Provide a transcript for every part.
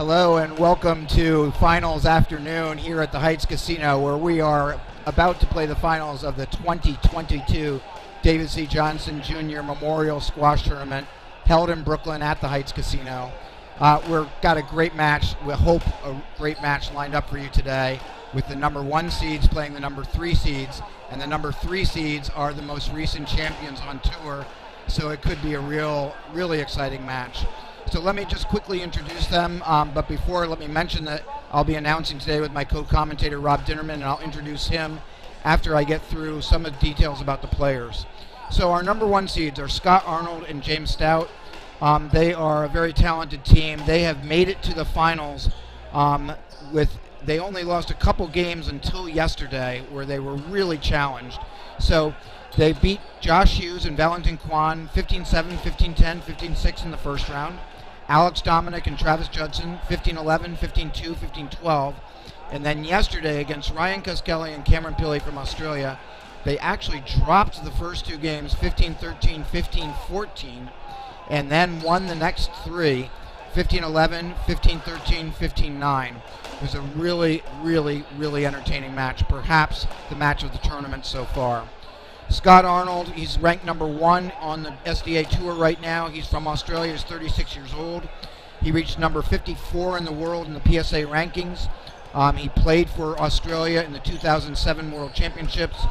Hello and welcome to finals afternoon here at the Heights Casino, where we are about to play the finals of the 2022 David C. Johnson Jr. Memorial Squash Tournament held in Brooklyn at the Heights Casino. We've got a great match. We hope a great match lined up for you today, with the number 1 seeds playing the number 3 seeds, and the number 3 seeds are the most recent champions on tour, so it could be a really exciting match. So let me just quickly introduce them, but before, let me mention that I'll be announcing today with my co-commentator Rob Dinnerman, and I'll introduce him after I get through some of the details about the players. So our number 1 seeds are Scott Arnold and James Stout. They are a very talented team. They have made it to the finals they only lost a couple games until yesterday, where they were really challenged. So they beat Josh Hughes and Valentin Kwan 15-7, 15-10, 15-6 in the first round. Alex Dominic and Travis Judson 15-11, 15-2, 15-12. And then yesterday against Ryan Cuskelly and Cameron Pilley from Australia, they actually dropped the first 2 games 15-13, 15-14, and then won the next 3, 15-11, 15-13, 15-9. It was a really entertaining match, perhaps the match of the tournament so far. Scott Arnold, he's ranked number 1 on the SDA Tour right now. He's from Australia, he's 36 years old. He reached number 54 in the world in the PSA rankings. He played for Australia in the 2007 World Championships.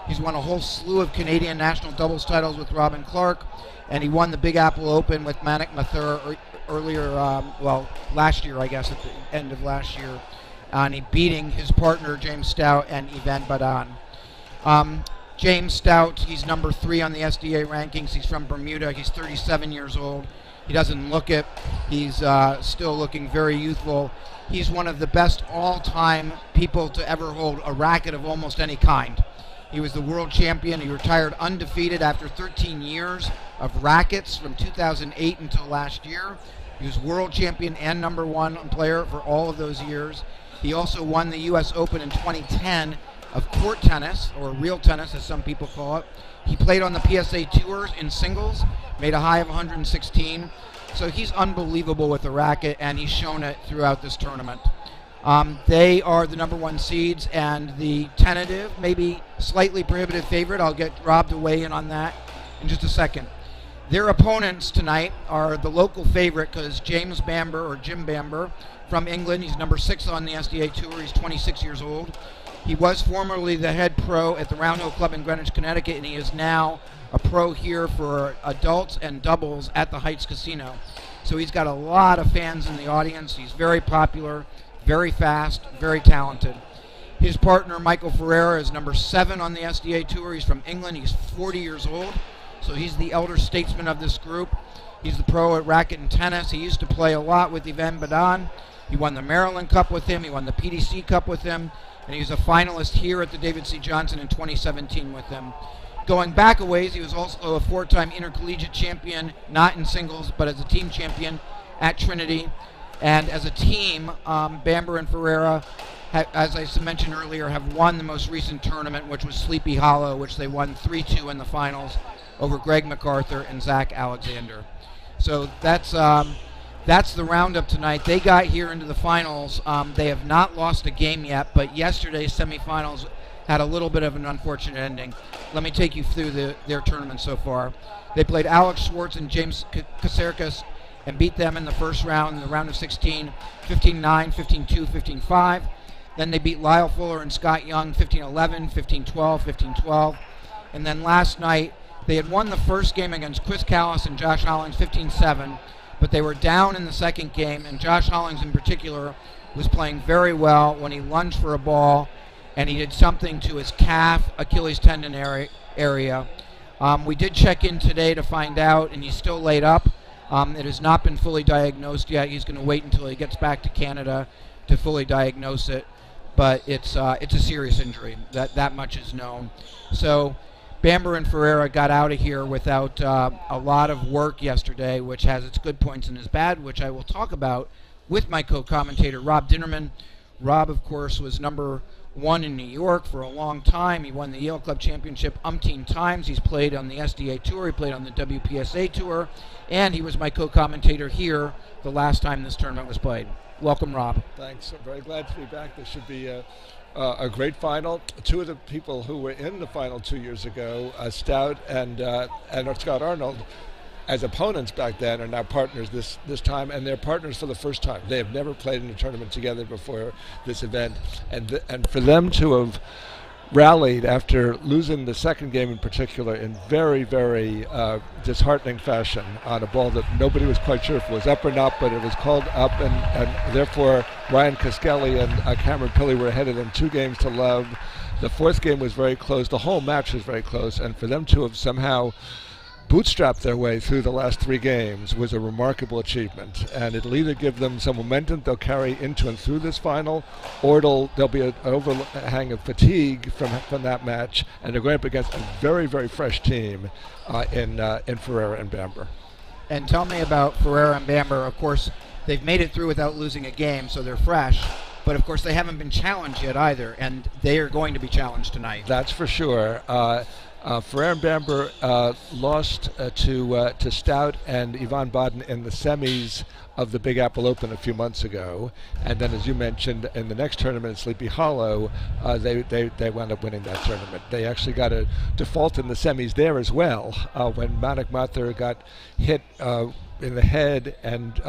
He's won a whole slew of Canadian national doubles titles with Robin Clark, and he won the Big Apple Open with Manik Mathur earlier, last year, I guess, at the end of last year, and he beating his partner James Stout and Ivan Badan. James Stout, he's number 3 on the SDA rankings. He's from Bermuda. He's 37 years old. He doesn't look it. He's still looking very youthful. He's one of the best all-time people to ever hold a racket of almost any kind. He was the world champion. He retired undefeated after 13 years of rackets from 2008 until last year. He was world champion and number 1 player for all of those years. He also won the U.S. Open in 2010 of court tennis, or real tennis as some people call it. He played on the PSA Tours in singles, made a high of 116. So he's unbelievable with the racket, and he's shown it throughout this tournament. They are the number 1 seeds, and the tentative, maybe slightly prohibitive favorite. I'll get Rob to weigh in on that in just a second. Their opponents tonight are the local favorite, because James Bamber, or Jim Bamber, from England. He's number 6 on the SDA Tour. He's 26 years old. He was formerly the head pro at the Round Hill Club in Greenwich, Connecticut, and he is now a pro here for adults and doubles at the Heights Casino. So he's got a lot of fans in the audience. He's very popular, very fast, very talented. His partner, Michael Ferreira, is number 7 on the SDA Tour. He's from England. He's 40 years old, so he's the elder statesman of this group. He's the pro at racket and tennis. He used to play a lot with Ivan Badan. He won the Maryland Cup with him. He won the PDC Cup with him. And he was a finalist here at the David C. Johnson in 2017 with him. Going back a ways, he was also a 4-time intercollegiate champion, not in singles, but as a team champion at Trinity. And as a team, Bamber and Ferreira, as I mentioned earlier, have won the most recent tournament, which was Sleepy Hollow, which they won 3-2 in the finals over Greg MacArthur and Zach Alexander. So that's the roundup tonight. They got here into the finals. They have not lost a game yet, but yesterday's semifinals had a little bit of an unfortunate ending. Let me take you through their tournament so far. They played Alex Schwartz and James Kaserkis and beat them in the first round, in the round of 16, 15-9, 15-2, 15-5. Then they beat Lyle Fuller and Scott Young 15-11, 15-12, 15-12. And then last night, they had won the first game against Chris Callis and Josh Hollings 15-7, but they were down in the second game, and Josh Hollings in particular was playing very well when he lunged for a ball, and he did something to his calf, Achilles tendon area. We did check in today to find out, and he's still laid up. It has not been fully diagnosed yet. He's going to wait until he gets back to Canada to fully diagnose it, but it's a serious injury. That much is known. So Bamber and Ferreira got out of here without a lot of work yesterday, which has its good points and its bad, which I will talk about with my co-commentator, Rob Dinnerman. Rob, of course, was number won in New York for a long time. He won the Yale Club Championship umpteen times. He's played on the SDA Tour. He played on the WPSA Tour. And he was my co-commentator here the last time this tournament was played. Welcome, Rob. Thanks. I'm very glad to be back. This should be a great final. Two of the people who were in the final 2 years ago, Stout and Scott Arnold, as opponents back then, are now partners this time, and they're partners for the first time. They have never played in a tournament together before this event, and for them to have rallied after losing the second game in particular in very, very disheartening fashion on a ball that nobody was quite sure if it was up or not, but it was called up, and therefore Ryan Kiskelly and Cameron Pilley were ahead of them 2-0. The fourth game was very close. The whole match was very close, and for them to have somehow bootstrapped their way through the last 3 games was a remarkable achievement, and it'll either give them some momentum they'll carry into and through this final, or there'll be an overhang of fatigue from that match, and they're going up against a very, very fresh team in Ferreira and Bamber. And tell me about Ferreira and Bamber. Of course, they've made it through without losing a game, so they're fresh. But of course, they haven't been challenged yet either, and they are going to be challenged tonight. That's for sure. Ferrer and Bamber lost to Stout and Yvonne Baden in the semis of the Big Apple Open a few months ago, and then, as you mentioned, in the next tournament in Sleepy Hollow, they wound up winning that tournament. They actually got a default in the semis there as well when Manik Mathur got hit in the head and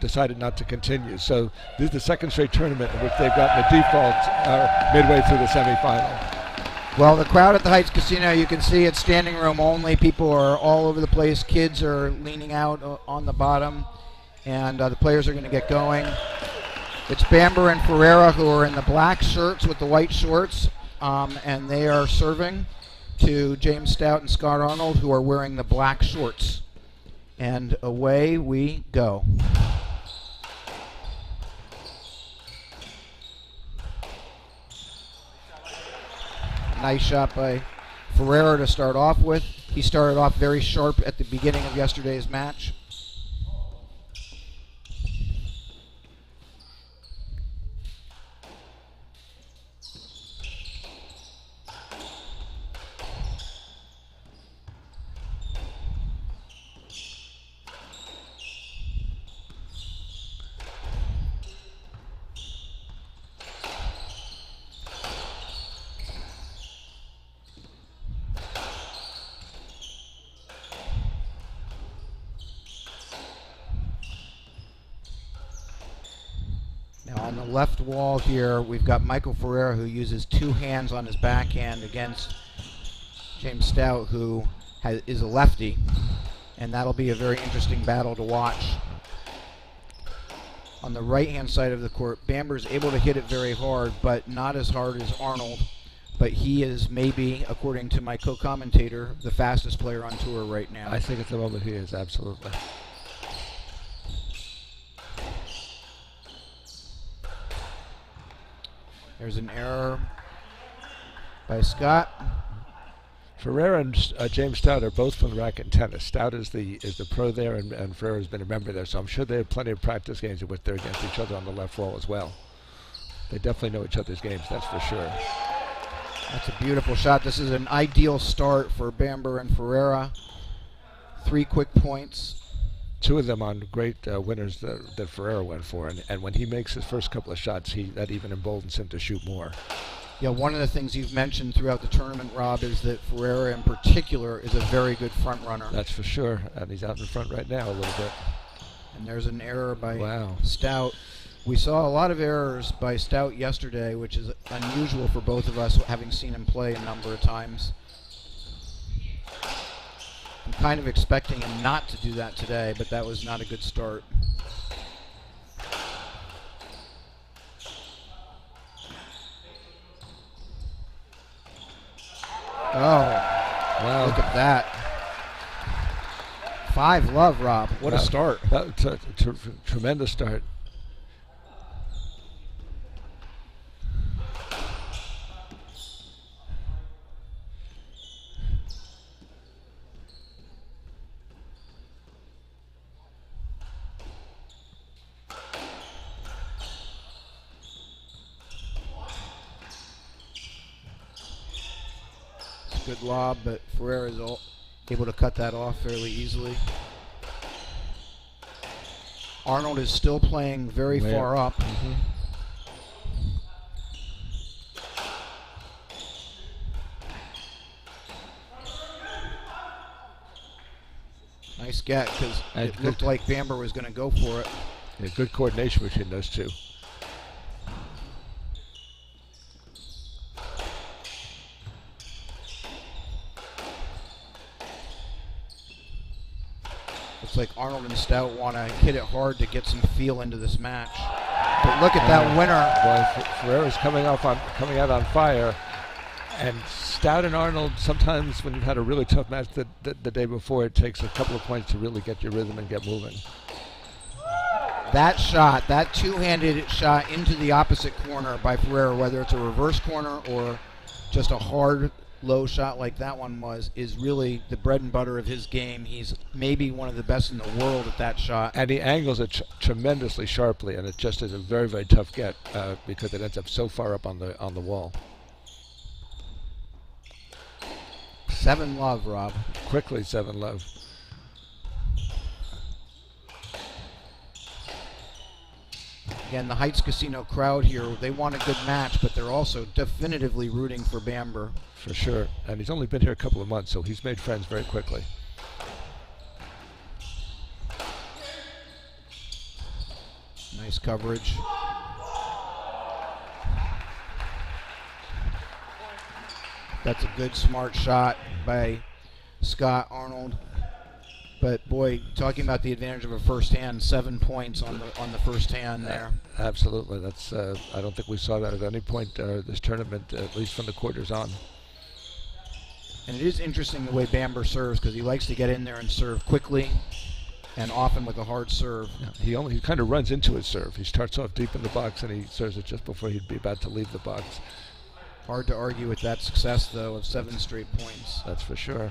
decided not to continue. So this is the second straight tournament in which they've gotten a default midway through the semifinal. Well, the crowd at the Heights Casino, you can see it's standing room only. People are all over the place. Kids are leaning out on the bottom, and the players are going to get going. It's Bamber and Ferreira who are in the black shirts with the white shorts, and they are serving to James Stout and Scott Arnold, who are wearing the black shorts. And away we go. Nice shot by Ferreira to start off with. He started off very sharp at the beginning of yesterday's match. Now on the left wall here, we've got Michael Ferreira, who uses 2 hands on his backhand against James Stout, who is a lefty, and that'll be a very interesting battle to watch. On the right-hand side of the court, Bamber's able to hit it very hard, but not as hard as Arnold. But he is maybe, according to my co-commentator, the fastest player on tour right now. I think at the moment he is, absolutely. There's an error by Scott. Ferreira and James Stout are both from the racket and tennis. Stout is the pro there, and Ferreira has been a member there, so I'm sure they have plenty of practice games in which they're against each other on the left wall as well. They definitely know each other's games, that's for sure. That's a beautiful shot. This is an ideal start for Bamber and Ferreira. 3 quick points. 2 of them on great winners that Ferreira went for, and when he makes his first couple of shots, that even emboldens him to shoot more. Yeah, one of the things you've mentioned throughout the tournament, Rob, is that Ferreira in particular is a very good front runner. That's for sure, and he's out in front right now a little bit. And there's an error by Stout. We saw a lot of errors by Stout yesterday, which is unusual for both of us, having seen him play a number of times. I'm kind of expecting him not to do that today, but that was not a good start. Oh, wow. Look at that. 5-love, Rob. What a start. That's a tremendous start. Good lob, but Ferreira is able to cut that off fairly easily. Arnold is still playing very far up. Mm-hmm. Nice get, because it looked like Bamber was going to go for it. Yeah, good coordination between those two. Looks like Arnold and Stout want to hit it hard to get some feel into this match. But look at that winner. Boy, Ferreira's coming out on fire. And Stout and Arnold, sometimes when you've had a really tough match the day before, it takes a couple of points to really get your rhythm and get moving. That shot, that two-handed shot into the opposite corner by Ferreira, whether it's a reverse corner or just a hard, low shot like that one was, is really the bread and butter of his game. He's maybe one of the best in the world at that shot. And he angles it tremendously sharply, and it just is a very, very tough get because it ends up so far up on the wall. 7-love, Rob. Quickly 7-love. Again, the Heights Casino crowd here, they want a good match, but they're also definitively rooting for Bamber. For sure. And he's only been here a couple of months, so he's made friends very quickly. Nice coverage. That's a good, smart shot by Scott Arnold. But boy, talking about the advantage of a first hand, 7 points on the first hand there. Absolutely. That's I don't think we saw that at any point this tournament, at least from the quarters on. And it is interesting the way Bamber serves, because he likes to get in there and serve quickly and often with a hard serve. Yeah, he kind of runs into his serve. He starts off deep in the box and he serves it just before he'd be about to leave the box. Hard to argue with that success, though, of 7 straight points. That's for sure.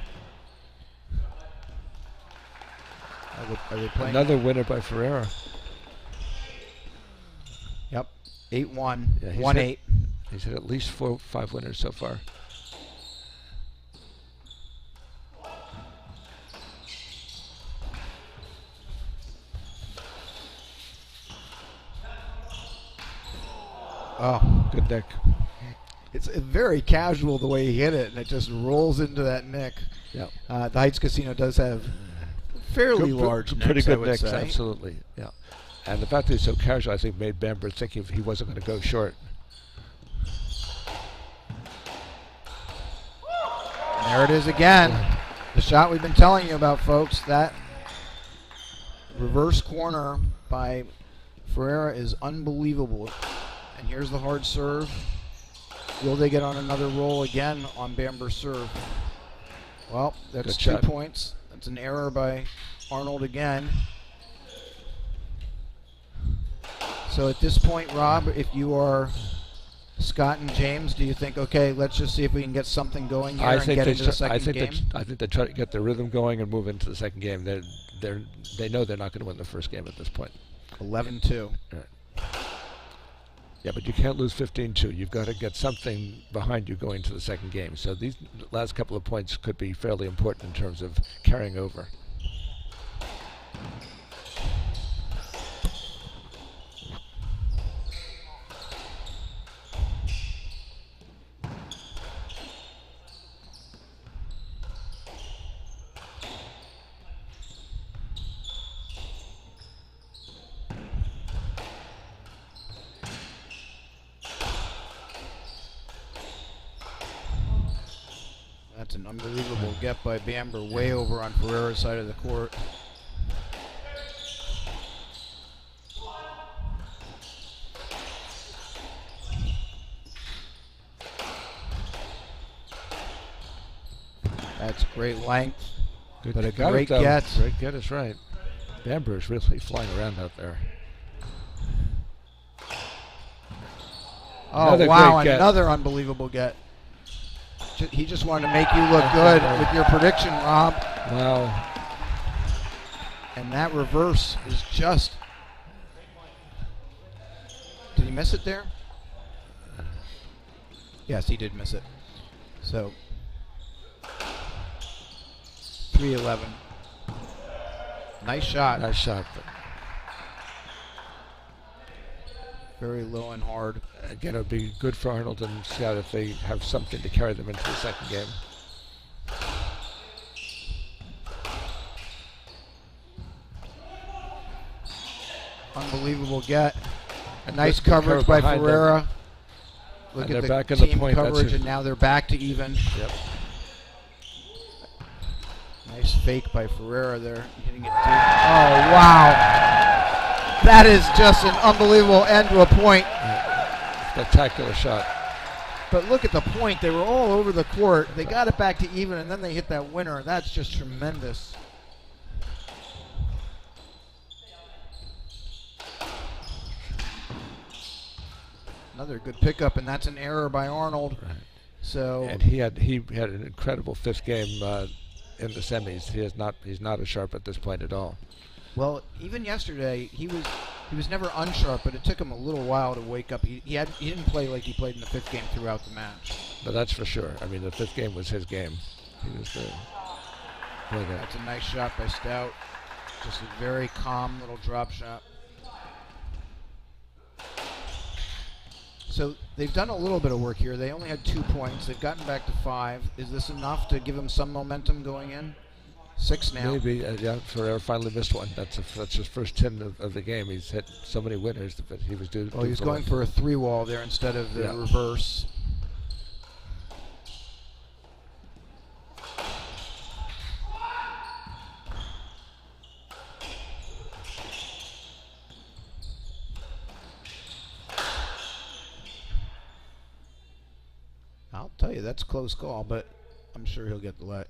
Are they playing? Another winner by Ferreira. Yep, 8-1, Yeah, 1-8. He's had at least 4 or 5 winners so far. Oh, good nick. It's very casual the way he hit it, and it just rolls into that nick. Yeah. The Heights Casino does have fairly large nicks, pretty good I would nicks, say. absolutely. Yeah. And the fact that he's so casual, I think, made Bamber think he wasn't going to go short. And there it is again. The shot we've been telling you about, folks. That reverse corner by Ferreira is unbelievable. And here's the hard serve. Will they get on another roll again on Bamber's serve? Well, that's 2 points. That's an error by Arnold again. So at this point, Rob, if you are Scott and James, do you think, okay, let's just see if we can get something going here and get into the second game? I think they try to get the rhythm going and move into the second game. They know they're not going to win the first game at this point. 11-2. Right. Yeah, but you can't lose 15-2. You've got to get something behind you going to the second game. So these last couple of points could be fairly important in terms of carrying over. That's an unbelievable get by Bamber, way over on Ferreira's side of the court. That's great length, but a great get. Great get is right. Bamber is really flying around out there. Oh, wow, another unbelievable get. He just wanted to make you look good with your prediction, Rob. Wow. And that reverse is just... Did he miss it there? Yes, he did miss it. So 23-11. Nice shot. Nice shot. Very low and hard. Again, it would be good for Arnold and Scout if they have something to carry them into the second game. Unbelievable get. And Nice coverage by Ferreira. Look at at the back in the team point. coverage, and now they're back to even. Yep. Nice fake by Ferreira there, hitting it deep. Oh, wow. That is just an unbelievable end to a point. Spectacular shot. But look at the point. They were all over the court. They got it back to even, and then they hit that winner. That's just tremendous. Another good pickup, and that's an error by Arnold. Right. So, and he had an incredible fifth game in the semis. He's not as sharp at this point at all. Well, even yesterday he was never unsharp, but it took him a little while to wake up. He didn't play like he played in the fifth game throughout the match. But that's for sure. I mean, the fifth game was his game. He was That's a nice shot by Stout. Just a very calm little drop shot. So they've done a little bit of work here. They only had 2 points. They've gotten back to 5. Is this enough to give them some momentum going in? 6 now. Maybe, yeah. Ferreira finally missed one. That's his first 10 of the game. He's hit so many winners that he was due. Well, he was going for a 3-wall there instead of the reverse. I'll tell you, that's a close call, but I'm sure he'll get the let.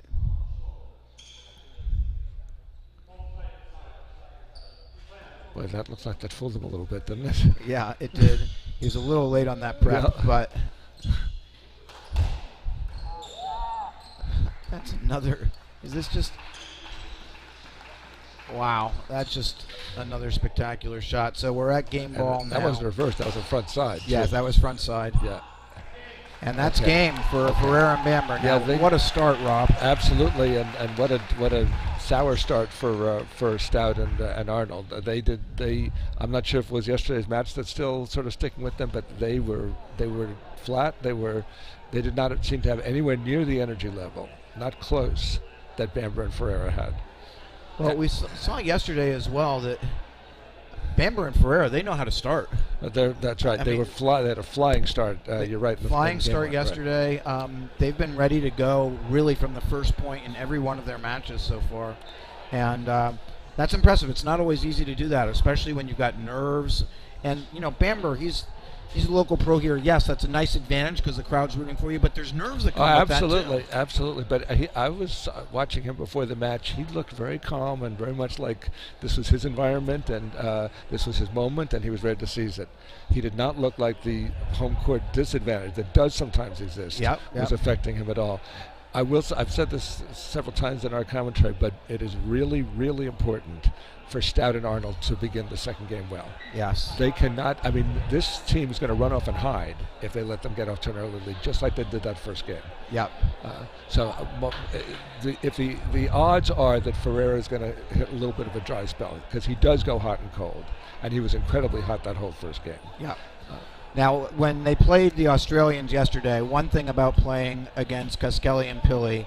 Boy, that looks like that fooled him a little bit, didn't it? Yeah, it did. He was a little late on that prep, but that's another. Is this just? Wow, that's just another spectacular shot. So we're at game ball now. That wasn't reverse. That was a front side. Yes, that was front side. Yeah. And that's game for Ferreira and Bamber. Now, what a start, Rob. Absolutely, and what a sour start for Stout and Arnold. I'm not sure if it was yesterday's match that's still sort of sticking with them, but they were flat. They did not seem to have anywhere near the energy level, not close, that Bamber and Ferreira had. Well, we saw yesterday as well that Bamber and Ferreira, they know how to start. That's right. They had a flying start. You're right. Flying start yesterday. Right. They've been ready to go really from the first point in every one of their matches so far. And that's impressive. It's not always easy to do that, especially when you've got nerves. And, Bamber, he's a local pro here. Yes, that's a nice advantage because the crowd's rooting for you, but there's nerves that come with that too. Absolutely. But I was watching him before the match. He looked very calm and very much like this was his environment and this was his moment, and he was ready to seize it. He did not look like the home court disadvantage that does sometimes exist was affecting him at all. I've said this several times in our commentary, but it is really, really important for Stout and Arnold to begin the second game well. Yes. They cannot, this team is going to run off and hide if they let them get off to an early lead, just like they did that first game. Yep. If the odds are that Ferreira is going to hit a little bit of a dry spell, because he does go hot and cold, and he was incredibly hot that whole first game. Yeah. Now, when they played the Australians yesterday, one thing about playing against Kaskelly and Pilley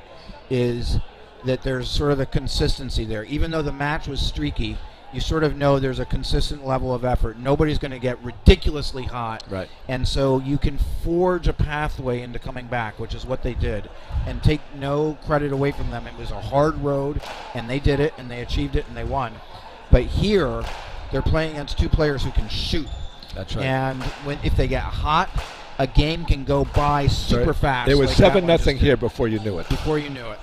is that there's sort of a consistency there. Even though the match was streaky, you sort of know there's a consistent level of effort. Nobody's going to get ridiculously hot. Right. And so you can forge a pathway into coming back, which is what they did. And take no credit away from them. It was a hard road, and they did it, and they achieved it, and they won. But here, they're playing against two players who can shoot. That's right. And if they get hot, a game can go by super fast. It was 7-0 here before you knew it. Before you knew it.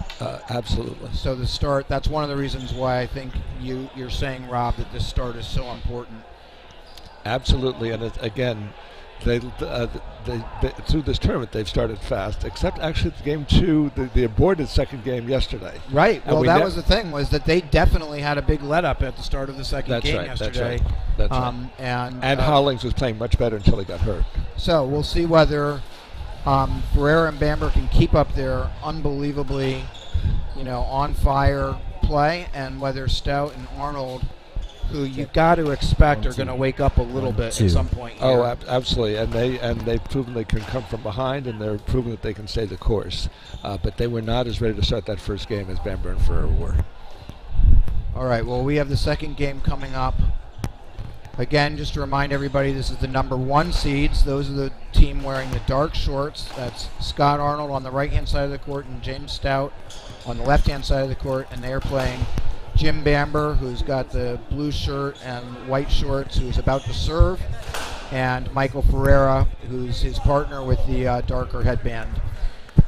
Absolutely. So the start, that's one of the reasons why I think you're saying, Rob, that this start is so important. Absolutely. And again, they through this tournament, they've started fast, except actually game 2, the aborted second game yesterday. Right. Well, that was the thing, was that they definitely had a big let-up at the start of the second game yesterday. That's right. And Hollings was playing much better until he got hurt. So we'll see whether Ferreira and Bamber can keep up their unbelievably on fire play, and whether Stout and Arnold, who you got to expect are going to wake up a little bit at some point here. Oh, absolutely, and they've proven they can come from behind, and they're proving that they can stay the course. But they were not as ready to start that first game as Bamber and Ferrer were. All right, well, we have the second game coming up. Again, just to remind everybody, this is the number 1 seeds. Those are the team wearing the dark shorts. That's Scott Arnold on the right-hand side of the court and James Stout on the left-hand side of the court, and they are playing Jim Bamber, who's got the blue shirt and white shorts, who's about to serve, and Michael Ferreira, who's his partner with the darker headband.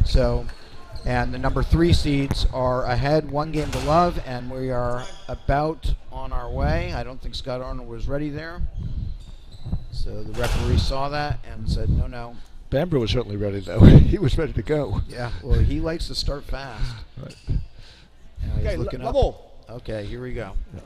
So, and the number 3 seeds are ahead 1 game to love, and we are about on our way. I don't think Scott Arnold was ready there. So the referee saw that and said, no. Bamber was certainly ready, though. He was ready to go. Yeah, well, he likes to start fast. Right. He's looking up. Okay, here we go. Yeah.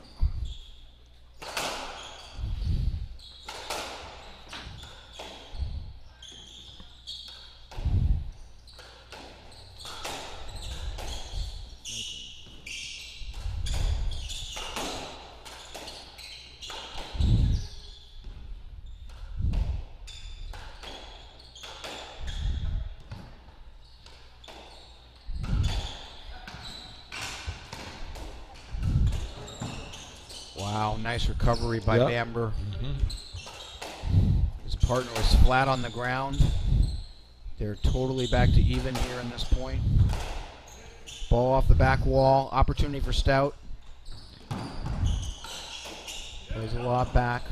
Wow, nice recovery by Bamber. His partner was flat on the ground. They're totally back to even here in this point. Ball off the back wall. Opportunity for Stout. Plays a lot back.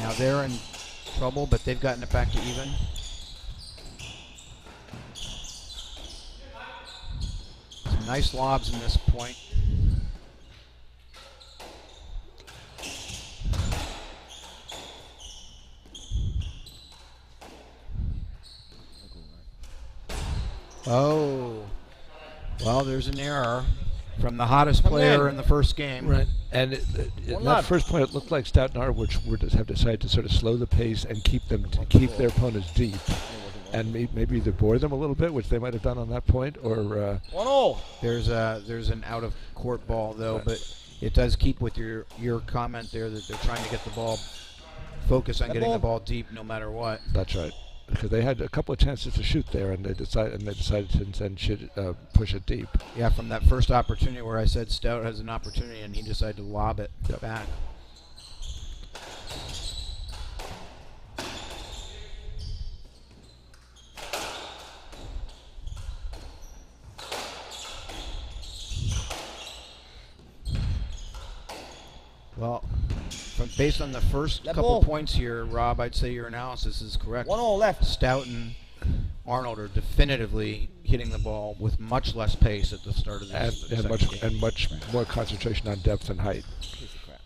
Now they're in trouble, but they've gotten it back to even. Some nice lobs in this point. Oh, well, there's an error from the hottest player in the first game. Right, and in that first point, it looked like Stout and Harwich have decided to sort of slow the pace and keep their opponents deep, and maybe either bore them a little bit, which they might have done on that point, or. There's an out of court ball though, but it does keep with your comment there that they're trying to get the ball, focus on getting the ball deep no matter what. That's right. Because they had a couple of chances to shoot there, and they decided to then push it deep. Yeah, from that first opportunity where I said Stout has an opportunity, and he decided to lob it back. Well, based on the first couple points here, Rob, I'd say your analysis is correct. 1-0 left. Stout and Arnold are definitively hitting the ball with much less pace at the start of this and much more concentration on depth and height. Piece of crap.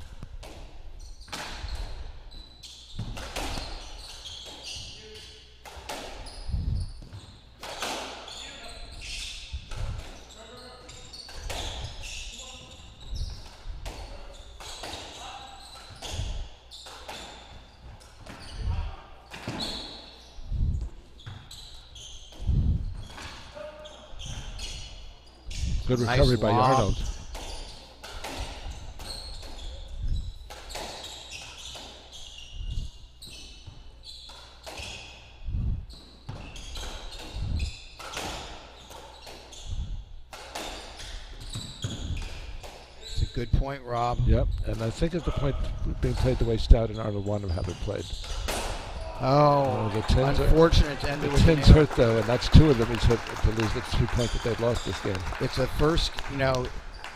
Good recovery by Arnold. It's a good point, Rob. Yep, and I think at the point being played the way Stout and Arnold want to have it played. Oh, the tins unfortunate to end it with the tins hurt though, and that's 2 of them. He's hurt to lose the 2 points that they've lost this game. It's a first,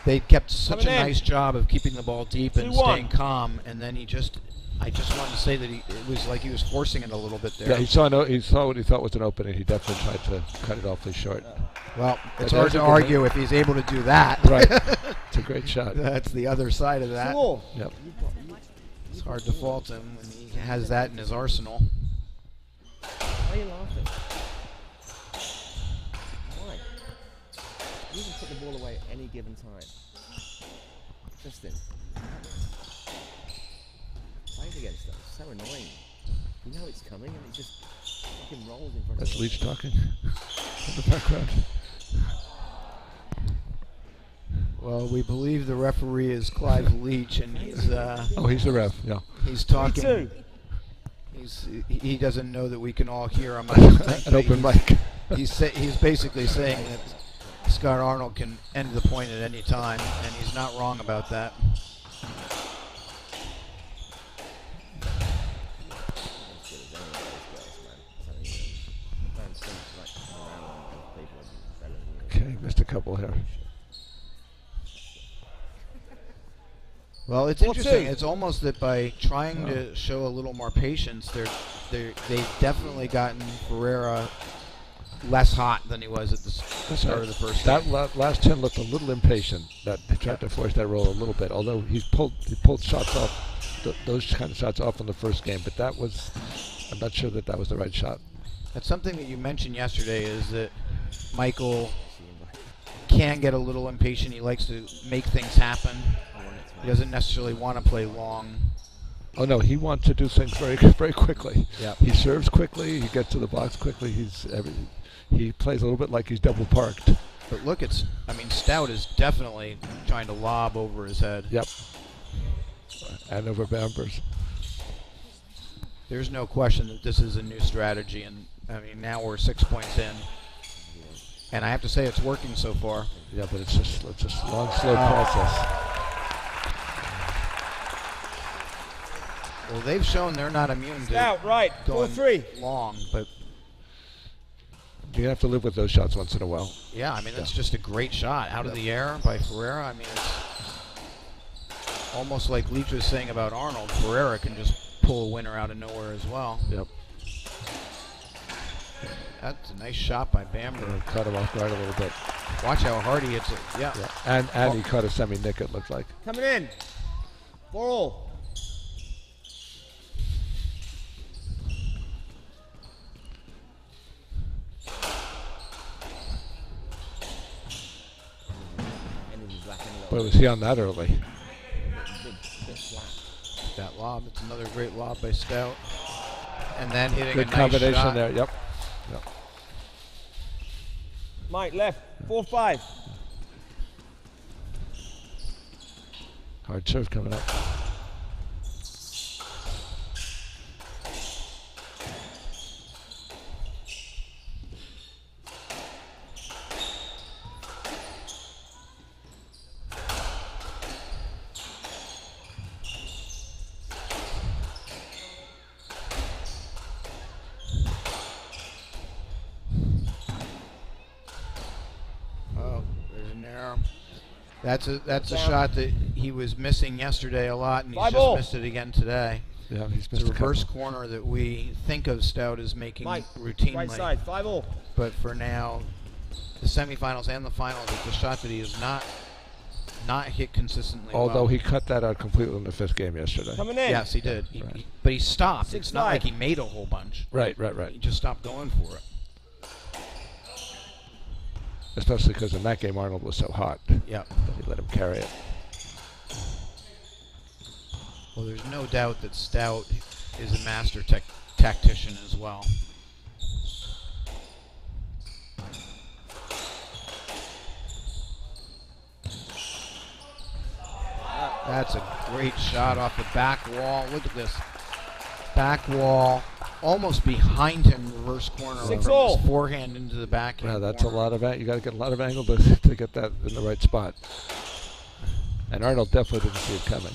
they kept such a nice job of keeping the ball deep and staying calm, and then I just wanted to say that it was like he was forcing it a little bit there. Yeah, he saw what he thought was an opening. He definitely tried to cut it awfully short. Well, it's hard to argue if he's able to do that. Right, it's a great shot. That's the other side of that. Yep. It's hard to fault him when he has that in his arsenal. Why are you laughing? Why? You can put the ball away at any given time. Justin. Fight against them. It's so annoying. You know it's coming and it just fucking rolls in front That's of you. Leach talking in the background. Well, we believe the referee is Clive Leach, and he's Oh, he's the ref. Yeah. he's talking. 3-2. He doesn't know that we can all hear him. An open mic. He's basically saying that Scott Arnold can end the point at any time, and he's not wrong about that. Okay, missed a couple here. Well, it's interesting. It's almost that by trying to show a little more patience, they've definitely gotten Ferreira less hot than he was at the start of the first That game. last 10 looked a little impatient. That he tried to force that roll a little bit. Although he pulled shots off, those kind of shots off in the first game. But that was, I'm not sure that was the right shot. That's something that you mentioned yesterday, is that Michael can get a little impatient. He likes to make things happen. He doesn't necessarily want to play long. Oh no, he wants to do things very quickly. Yep. He serves quickly. He gets to the box quickly. He plays a little bit like he's double parked. But look, Stout is definitely trying to lob over his head. Yep. And over Bamber's. There's no question that this is a new strategy, and I mean now we're 6 points in, and I have to say it's working so far. Yeah, but it's just a long, slow process. Well, they've shown they're not immune to Out, right. going 4-3. long, but You have to live with those shots once in a while. yeah, I mean, that's just a great shot out of the air by Ferreira. I mean, it's almost like Leach was saying about Arnold. Ferreira can just pull a winner out of nowhere as well. Yep. That's a nice shot by Bamber. Cut him off guard a little bit. Watch how hard he hits it. Yeah. And he caught a semi-nick, it looked like. Coming in. 4-all. But was he on that early? Bit flat. That lob. It's another great lob by Stout. And then hitting Good a nice combination shot. there. Yep. Mike, left. 4-5. Hard serve coming up. That's a shot that he was missing yesterday a lot, and he's 5 just all. missed it again today. Yeah, he's It's missed a reverse couple. corner that we think of Stout as making Mike, routinely. right side. 5-all. But for now, the semifinals and the finals, it's a shot that he has not hit consistently. Although well. he cut that out completely in the fifth game yesterday. Coming in. Yes, he did. Right. But he stopped. 6-5. It's not like he made a whole bunch. Right. He just stopped going for it. Especially because in that game Arnold was so hot. Yeah. That he let him carry it. Well, there's no doubt that Stout is a master tactician as well. That's a great shot off the back wall. Look at this. Back wall, almost behind him, reverse corner from 6-all. his forehand into the backhand. Yeah, that's corner. a lot of you got to get a lot of angle to get that in the right spot. And Arnold definitely didn't see it coming.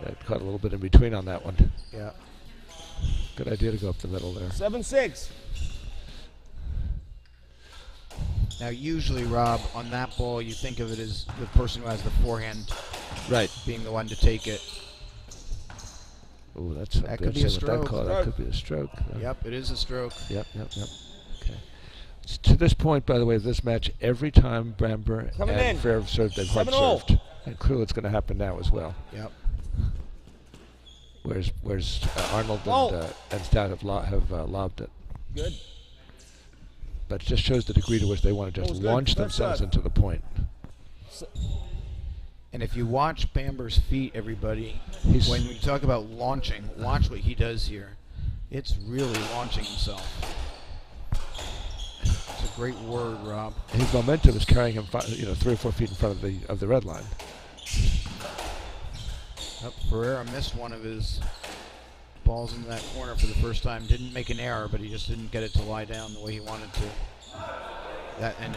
That caught a little bit in between on that one. Yeah. Good idea to go up the middle there. 7-6. Now, usually, Rob, on that ball, you think of it as the person who has the forehand Right. being the one to take it. Ooh, that could be a That stroke. call. That could be a stroke. Yep, it is a stroke. Yep. Okay. To this point, by the way, of this match, every time Bramber Coming and in. Fair have served, they've hard 7-all. served. And clearly it's going to happen now as well. Yep. Whereas Arnold Oh. and Stout have lobbed it. Good. But it just shows the degree to which they want to just Ball's good. launch Left themselves side. into the point. And if you watch Bamber's feet, everybody, He's- when we talk about launching, watch what he does here. It's really launching himself. It's a great word, Rob. His momentum is carrying him, 3 or 4 feet in front of the red line. Ferreira missed one of his balls into that corner for the first time. Didn't make an error, but he just didn't get it to lie down the way he wanted to.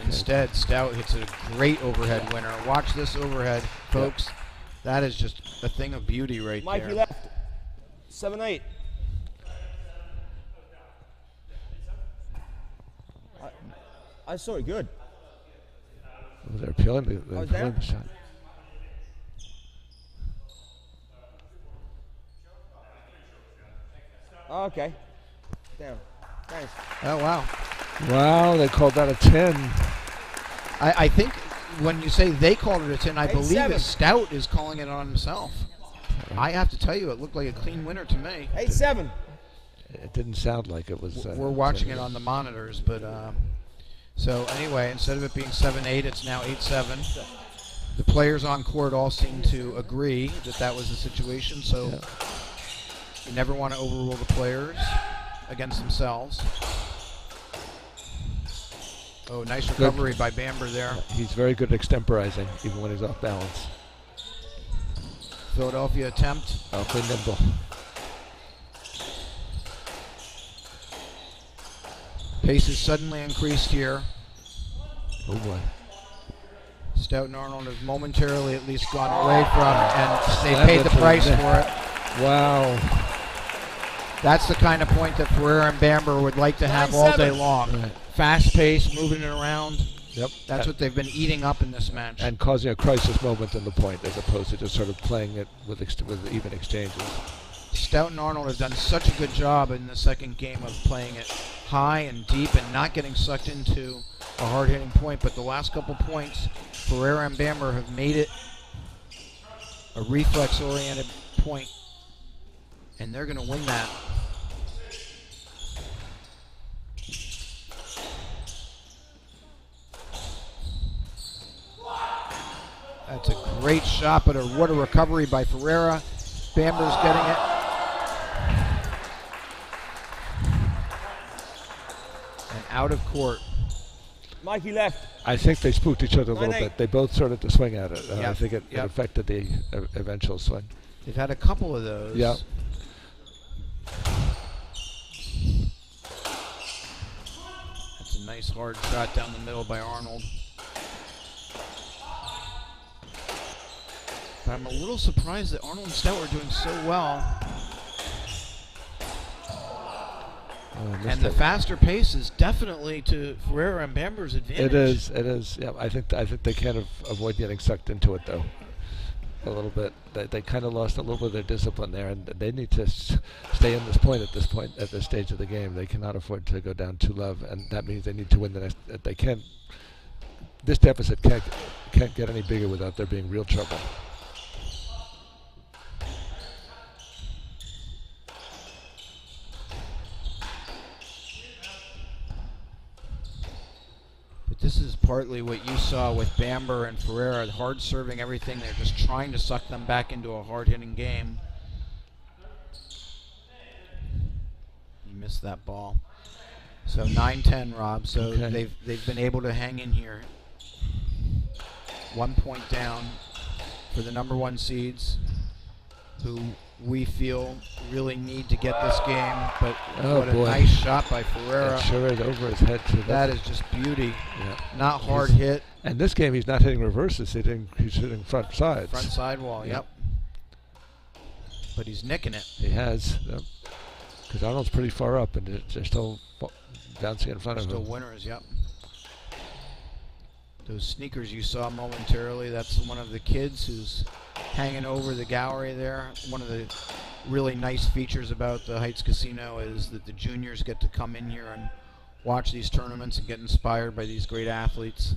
Instead, Stout hits a great overhead winner. Watch this overhead, folks. Yep. That is just a thing of beauty right Mikey there. left. 7-8. I saw it good. They're appealing the shot. Oh, okay. Down. Thanks. Oh, wow. Wow, they called that a 10. I think when you say they called it a 10, I believe 8-7. that Stout is calling it on himself. I have to tell you, it looked like a clean winner to me. 8-7. It didn't sound like it was. We're watching it on the monitors, but so anyway, instead of it being 7-8, it's now 8-7. The players on court all seem to agree that that was the situation, so you never want to overrule the players against themselves. Oh, nice recovery by Bamber there. He's very good at extemporizing, even when he's off balance. Philadelphia attempt. Awfully nimble. Pace is suddenly increased here. Oh boy. Stout and Arnold have momentarily at least gone away from, and they paid the price for it. Wow. That's the kind of point that Ferreira and Bamber would like to have all day long. Right. Fast pace, moving it around. Yep. That's what they've been eating up in this match. And causing a crisis moment in the point, as opposed to just sort of playing it with even exchanges. Stout and Arnold have done such a good job in the second game of playing it high and deep and not getting sucked into a hard-hitting point. But the last couple points, Ferreira and Bamber have made it a reflex-oriented point, and they're going to win that. That's a great shot, but what a recovery by Ferreira. Bamber's getting it. And out of court. Mikey left. I think they spooked each other a little 9-8. bit. They both started to swing at it. Yep. I think it affected the eventual swing. They've had a couple of those. Yeah. That's a nice hard shot down the middle by Arnold. But I'm a little surprised that Arnold and Stout are doing so well. And the faster pace is definitely to Ferreira and Bamber's advantage. It is. Yeah, I think they can't avoid getting sucked into it though. A little bit. They kind of lost a little bit of their discipline there, and they need to stay in this point at this stage of the game. They cannot afford to go down too low, and that means they need to win the next. They can't. This deficit can't get any bigger without there being real trouble. This is partly what you saw with Bamber and Ferreira, hard serving everything. They're just trying to suck them back into a hard-hitting game. You missed that ball. So 9-10, Rob. So they've been able to hang in here. 1 point down for the number 1 seeds, who we feel really need to get this game. But what a nice shot by Ferreira. It sure is over his head too. That is just beauty. Yeah. Not hard hit. And this game he's not hitting reverses. He's hitting front sides. Front sidewall. Yep. But he's nicking it. He has. Because Arnold's pretty far up, and they're still bouncing in front of him. Still winners. Yep. Those sneakers you saw momentarily, that's one of the kids who's hanging over the gallery there. One of the really nice features about the Heights Casino is that the juniors get to come in here and watch these tournaments and get inspired by these great athletes.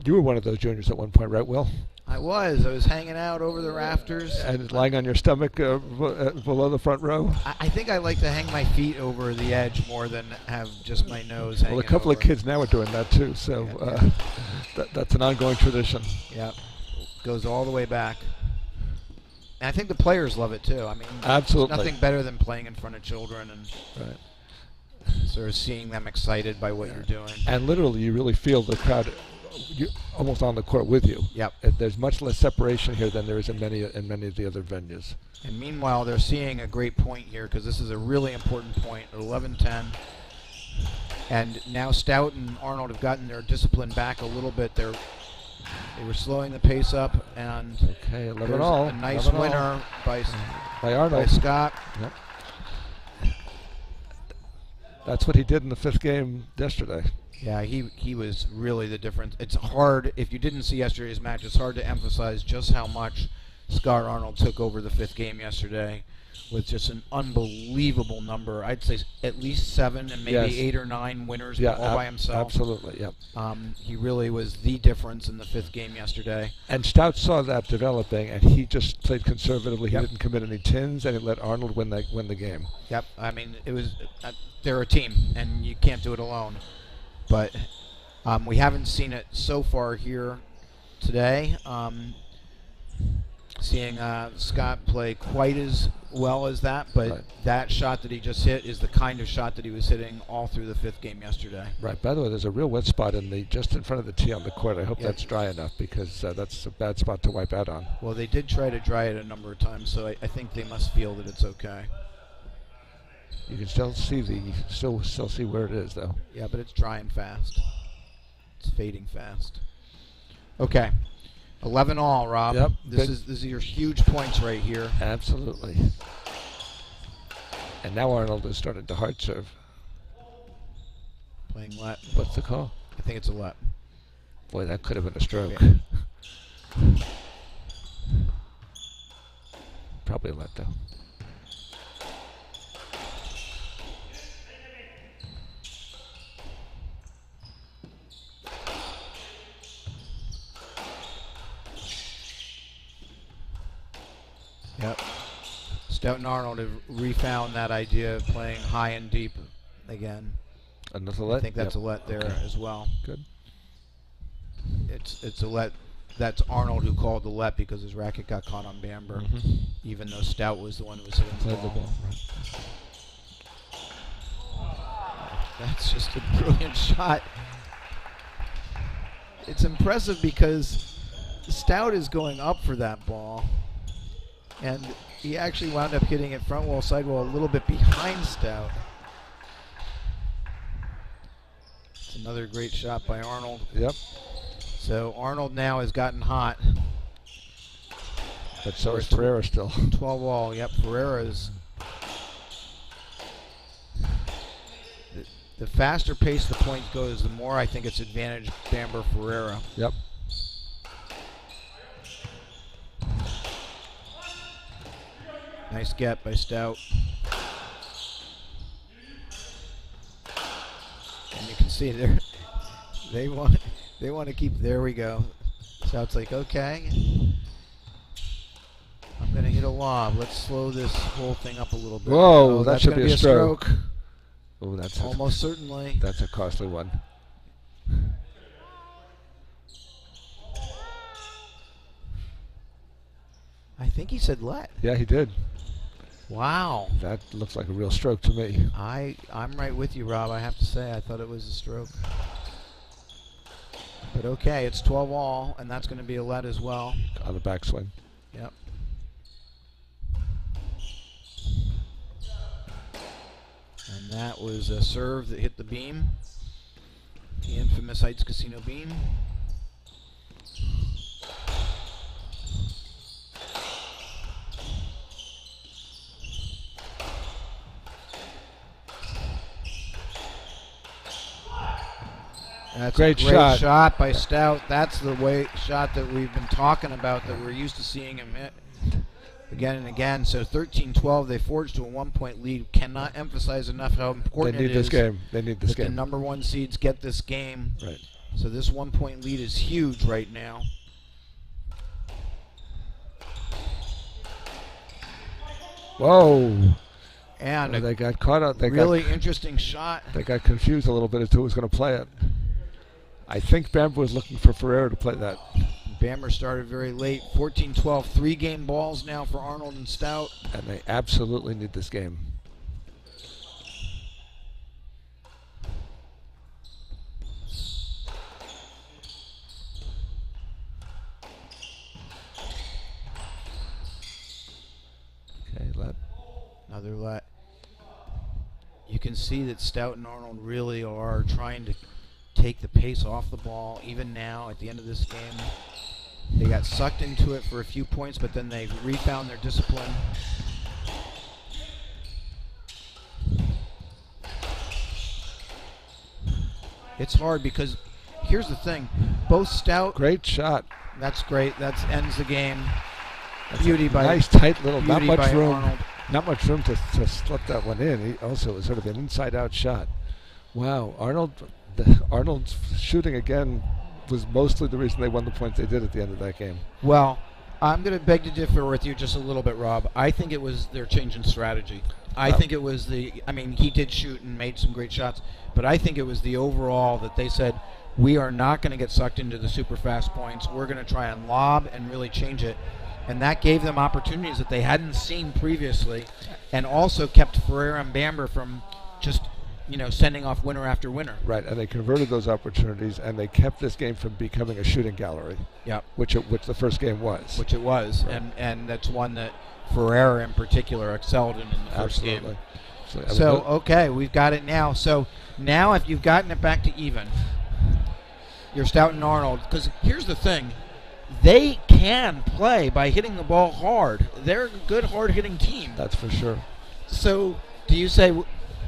You were one of those juniors at one point, right, Will? I was hanging out over the rafters. And lying on your stomach below the front row? I think I like to hang my feet over the edge more than have just my nose hanging Well, a couple over. of kids now are doing that too, so that's an ongoing tradition. Yep. Goes all the way back. And I think the players love it too. I mean, absolutely. There's nothing better than playing in front of children. And right. sort of seeing them excited by what you're doing. And literally, you really feel the crowd almost on the court with you. Yep. There's much less separation here than there is in many of the other venues. And meanwhile, they're seeing a great point here because this is a really important point at 11-10. And now Stout and Arnold have gotten their discipline back a little bit. They were slowing the pace up, and okay, 11 there's all. a nice winner by Arnold. By Scott. Yep. That's what he did in the 5th game yesterday. Yeah, he was really the difference. It's hard, if you didn't see yesterday's match, it's hard to emphasize just how much Scott Arnold took over the 5th game yesterday with just an unbelievable number. I'd say at least 7 and maybe 8 or 9 winners all by himself. Absolutely, yep. He really was the difference in the 5th game yesterday. And Stout saw that developing, and he just played conservatively. He didn't commit any tins, and it let Arnold win the game. Yep, I mean, it was they're a team, and you can't do it alone. But we haven't seen it so far here today. Seeing Scott play quite as well as that, but that shot that he just hit is the kind of shot that he was hitting all through the 5th game yesterday. Right. By the way, there's a real wet spot just in front of the tee on the court. I hope that's dry enough because that's a bad spot to wipe out on. Well, they did try to dry it a number of times, so I think they must feel that it's okay. You can still see where it is, though. Yeah, but it's drying fast. It's fading fast. Okay, 11 all, Rob. Yep. This is your huge points right here. Absolutely. And now Arnold has started to hard serve. Playing let. What's the call? I think it's a let. Boy, that could have been a stroke. Yeah. Probably a let, though. Yep. Stout and Arnold have refound that idea of playing high and deep again. Another let? I think that's a let there as well. Good. It's a let. That's Arnold who called the let because his racket got caught on Bamber, even though Stout was the one who was hitting the ball. That's just a brilliant shot. It's impressive because Stout is going up for that ball. And he actually wound up hitting it front wall, sidewall a little bit behind Stout. It's another great shot by Arnold. Yep. So Arnold now has gotten hot. But so is Ferreira still. 12 all. Yep, Ferreira's. The faster pace the point goes, the more I think it's advantage Bamber Ferreira. Yep. Nice get by Stout. And you can see there, they want to keep. There we go. Stout's like, okay, I'm gonna hit a lob. Let's slow this whole thing up a little bit. Whoa, oh, that should be a stroke. Oh, that's almost certainly. That's a costly one. I think he said let. Yeah, he did. Wow. That looks like a real stroke to me. I'm right with you, Rob. I have to say, I thought it was a stroke. But okay, it's 12 all, and that's going to be a let as well. On the backswing. Yep. And that was a serve that hit the beam. The infamous Heights Casino beam. That's great a great shot by Stout. That's the shot that we've been talking about, that we're used to seeing him hit again and again. So 13-12, they forged to a 1-point lead. Cannot emphasize enough how important it is. They need this game. They need this game. The number 1 seeds get this game. Right. So this 1-point lead is huge right now. Whoa. And they got caught out. Really interesting shot. They got confused a little bit as to who was going to play it. I think Bamber was looking for Ferreira to play that. Bamber started very late. 14-12, 3-game balls now for Arnold and Stout. And they absolutely need this game. another let. You can see that Stout and Arnold really are trying to take the pace off the ball. Even now, at the end of this game, they got sucked into it for a few points, but then they refound their discipline. It's hard because here's the thing. Both Stout... Great shot. That's great. That ends the game. That's Beauty by nice, tight little, not beauty much by room. Arnold. Not much room to slip that one in. He also was sort of an inside-out shot. Wow, Arnold's shooting again was mostly the reason they won the points they did at the end of that game. Well, I'm going to beg to differ with you just a little bit, Rob. I think it was their change in strategy. I think it was he did shoot and made some great shots, but I think it was the overall that they said, we are not going to get sucked into the super fast points. We're going to try and lob and really change it. And that gave them opportunities that they hadn't seen previously, and also kept Ferreira and Bamber from just, sending off winner after winner. Right, and they converted those opportunities, and they kept this game from becoming a shooting gallery. Yep. Which the first game was. Which it was, right. and that's one that Ferreira in particular excelled in the first game. So okay, we've got it now. So now if you've gotten it back to even, you're Stout and Arnold, because here's the thing. They can play by hitting the ball hard. They're a good, hard-hitting team. That's for sure. So do you say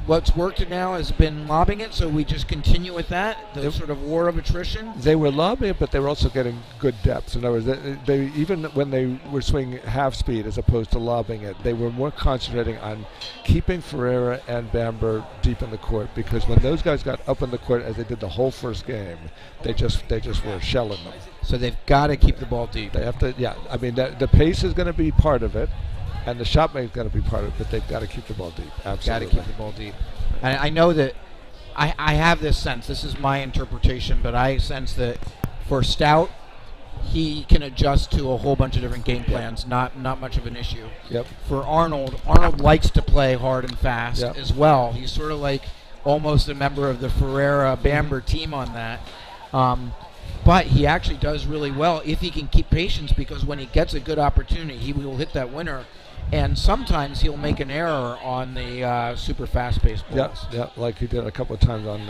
what's worked now has been lobbing it, so we just continue with that, the sort of war of attrition? They were lobbing it, but they were also getting good depth. In other words, they even when they were swinging half speed as opposed to lobbing it, they were more concentrating on keeping Ferreira and Bamber deep in the court, because when those guys got up in the court, as they did the whole first game, they just were shelling them. So they've got to keep the ball deep. They have to, yeah. I mean, the pace is going to be part of it, and the shot make is going to be part of it, but they've got to keep the ball deep. Absolutely. Got to keep the ball deep. And I know that I have this sense, this is my interpretation, but I sense that for Stout, he can adjust to a whole bunch of different game plans, not much of an issue. Yep. For Arnold likes to play hard and fast as well. He's sort of like almost a member of the Ferreira-Bamber team on that. But he actually does really well if he can keep patience, because when he gets a good opportunity, he will hit that winner. And sometimes he'll make an error on the super fast-paced balls. Yeah, like he did a couple of times on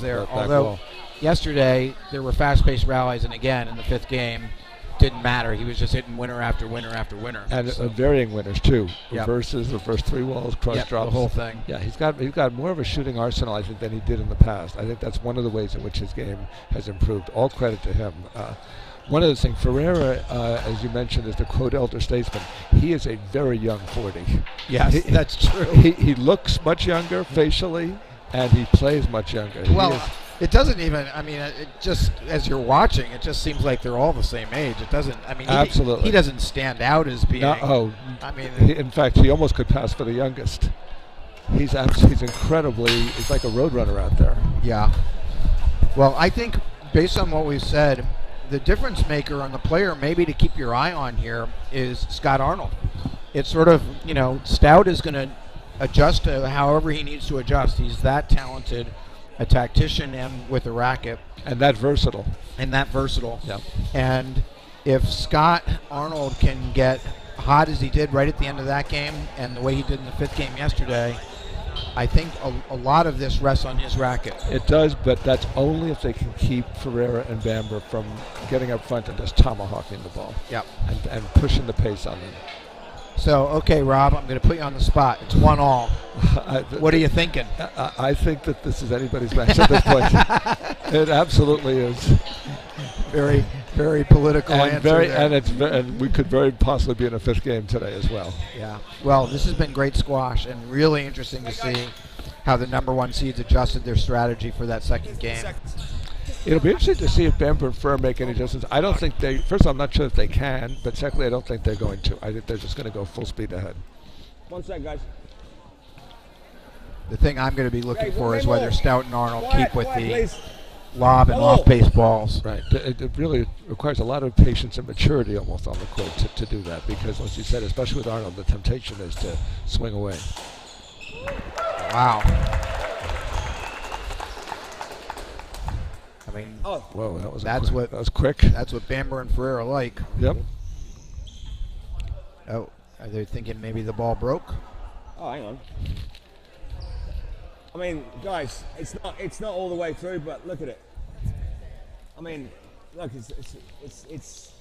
there. Although yesterday there were fast-paced rallies, and again in the fifth game, didn't matter. He was just hitting winner after winner after winner. And varying winners too. Reverses, reverse three walls, cross drops. The whole thing. Yeah, he's got more of a shooting arsenal, I think, than he did in the past. I think that's one of the ways in which his game has improved. All credit to him. One of the things, Ferreira, as you mentioned, is the quote elder statesman. He is a very young 40. Yes, that's true. He looks much younger facially, and he plays much younger. Well, it doesn't even, it just, as you're watching, it just seems like they're all the same age. It doesn't, absolutely. He doesn't stand out as being. In fact, he almost could pass for the youngest. He's incredibly, he's like a roadrunner out there. Yeah. Well, I think based on what we've said, the difference maker on the player maybe to keep your eye on here is Scott Arnold. It's sort of, Stout is going to adjust to however he needs to adjust. He's that talented, a tactician and with a racket. And that versatile. Yeah. And if Scott Arnold can get hot as he did right at the end of that game and the way he did in the fifth game yesterday, I think a lot of this rests on his racket. It does, but that's only if they can keep Ferreira and Bamber from getting up front and just tomahawking the ball. Yep. And pushing the pace on them. So, okay, Rob, I'm going to put you on the spot. It's 1-1. What are you thinking? I think that this is anybody's match at this point. It absolutely is. Very, very political answer. And we could very possibly be in a fifth game today as well. Yeah. Well, this has been great squash and really interesting to see how the number one seeds adjusted their strategy for that second game. It'll be interesting to see if Bamber and Ferreira make any adjustments. I don't think they. First of all, I'm not sure if they can, but secondly, I don't think they're going to. I think they're just going to go full speed ahead. 1 sec, guys. The thing I'm going to be looking for is whether Stout and Arnold keep with the lob and off-base balls. Right. It really requires a lot of patience and maturity almost on the court to do that, because, as you said, especially with Arnold, the temptation is to swing away. Wow. Whoa, that was quick. That's what Bamber and Ferreira like. Yep. Oh, are they thinking maybe the ball broke? Oh, hang on. I mean, guys, it's not all the way through, but look at it. I mean, look, it's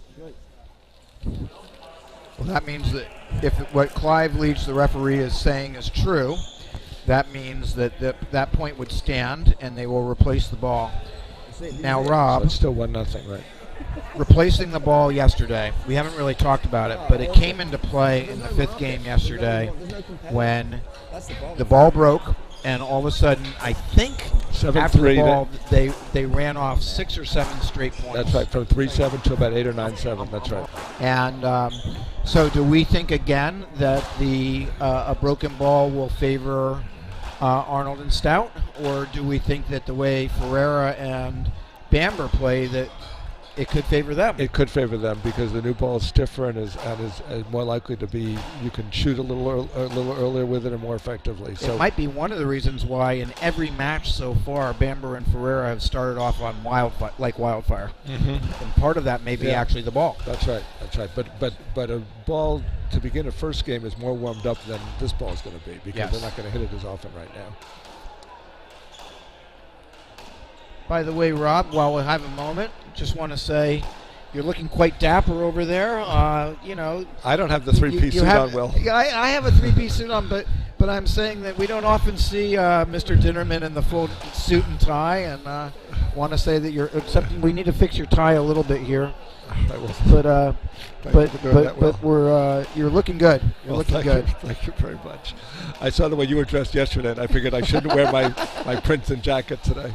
Well, that means that if what Clive Leach, the referee, is saying is true, that means that that point would stand and they will replace the ball. Now, Rob, So it's still 1-0, right? replacing the ball yesterday, we haven't really talked about it, but it came into play in the 5th game yesterday when the ball broke, and all of a sudden, I think 7-3 after the ball, they ran off 6 or 7 straight points. That's right, from 3-7 to about 8 or 9-7. That's right. And so do we think again that a broken ball will favor Arnold and Stout, or do we think that the way Ferreira and Bamber play that it could favor them? It could favor them because the new ball is stiffer and is more likely to be. You can shoot a little earlier with it and more effectively. So it might be one of the reasons why in every match so far, Bamber and Ferreira have started off on wildfire. Mm-hmm. And part of that may be actually the ball. That's right. That's right. But a ball to begin a first game is more warmed up than this ball is going to be because they're not going to hit it as often right now. By the way, Rob, while we have a moment, just want to say you're looking quite dapper over there. You know, I don't have the three-piece suit on, Will. I have a three-piece suit on, but I'm saying that we don't often see Mr. Dinnerman in the full suit and tie, and want to say that you're. Except we need to fix your tie a little bit here. But we're you're looking good. You're looking good. Thank you very much. I saw the way you were dressed yesterday, and I figured I shouldn't wear my Princeton jacket today.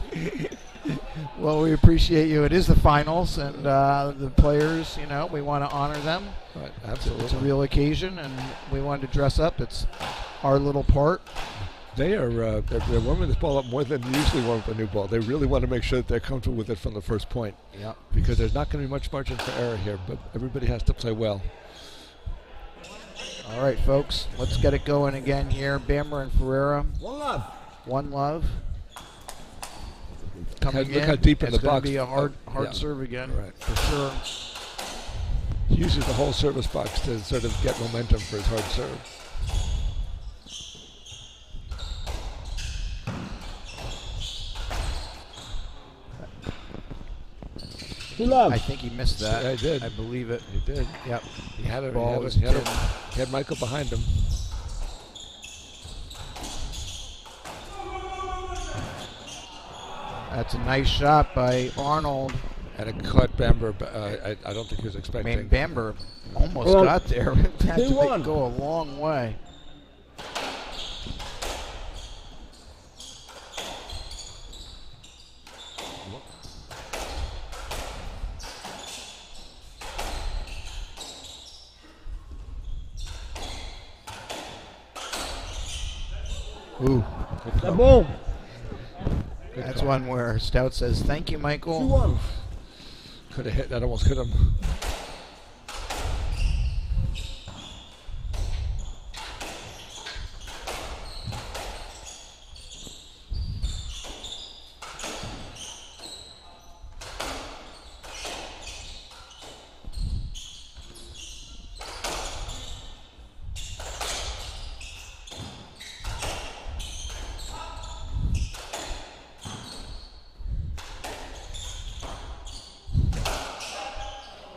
Well, we appreciate you. It is the finals, and the players, you know, we want to honor them. Right, absolutely. It's a real occasion, and we wanted to dress up. It's our little part. They're warming this ball up more than they usually warm up a new ball. They really want to make sure that they're comfortable with it from the first point. Yeah. Because there's not going to be much margin for error here, but everybody has to play well. All right, folks, let's get it going again here. Bamber and Ferreira. One love. One love. Coming Look how deep in the box. It's going to be a hard serve again, right, for sure. He uses the whole service box to sort of get momentum for his hard serve. I think he missed that. Yeah, he did. I believe it. He did. Yep. He had it. Ball He was had Michael behind him. That's a nice shot by Arnold. And it caught Bamber. I don't think he was I expecting. mean, Bamber almost got there. Had to 2-1. go a long way. Ooh. The ball. That's one where Stout says, "Thank you, Michael." 2-1. Could have hit. That almost hit him.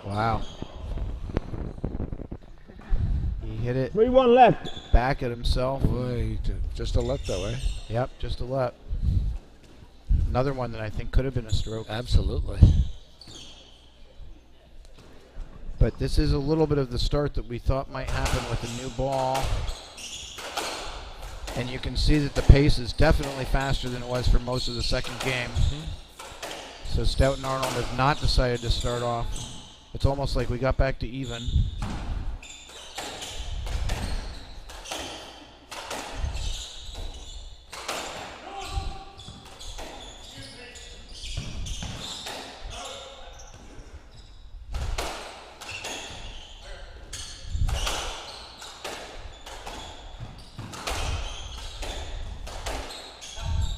Wow. He hit it 3-1 left. back at himself. Boy, just a let though, eh? Yep, just a let. Another one that I think could have been a stroke. Absolutely. But this is a little bit of the start that we thought might happen with a new ball. And you can see that the pace is definitely faster than it was for most of the second game. So Stout and Arnold have not decided to start off. It's almost like we got back to even.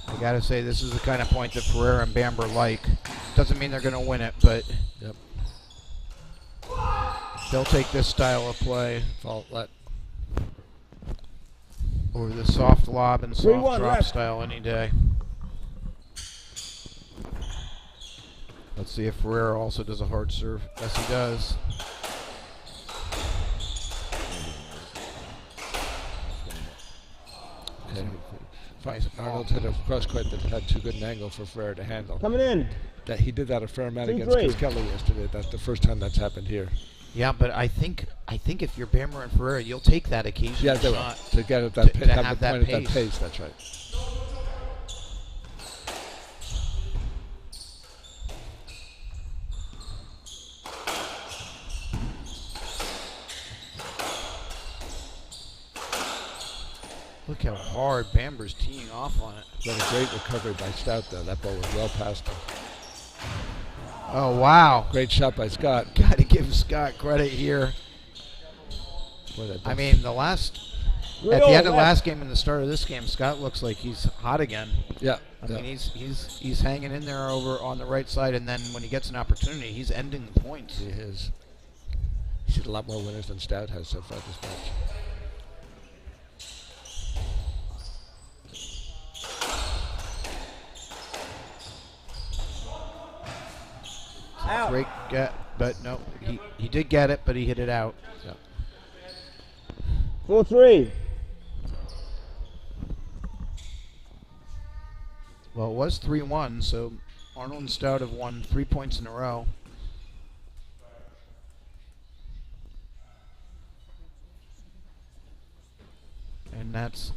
I gotta say, this is the kind of point that Ferreira and Bamber like. Doesn't mean they're gonna win it, but Yep. they'll take this style of play. Fault let. over the soft lob and soft 3-1 drop left. style any day. Let's see if Ferreira also does a hard serve. Yes, he does. Okay. Nice Arnold hit a cross court that had too good an angle for Ferreira to handle. Coming in. That he did that a fair amount against 2-3. Kelly yesterday. That's the first time that's happened here. Yeah, but I think if you're Bamber and Ferreira, you'll take that occasional Yeah, they will. shot. To get at that, To have have the that point at that pace. pace. That's right. Look how hard Bamber's teeing off on it. But a great recovery by Stout, though. That ball was well past him. Oh, wow. Great shot by Scott. Got to give Scott credit here. Boy, that I ball- mean, at the end of last game and the start of this game, Scott looks like he's hot again. yeah. I yeah. mean, he's hanging in there over on the right side, and then when he gets an opportunity, he's ending the points. He is. He's had a lot more winners than Stout has so far this match. Out. Great get, but no, he did get it, but he hit it out. Yeah. 4-3. Well, it was 3-1, so Arnold and Stout have won 3 points in a row. And that's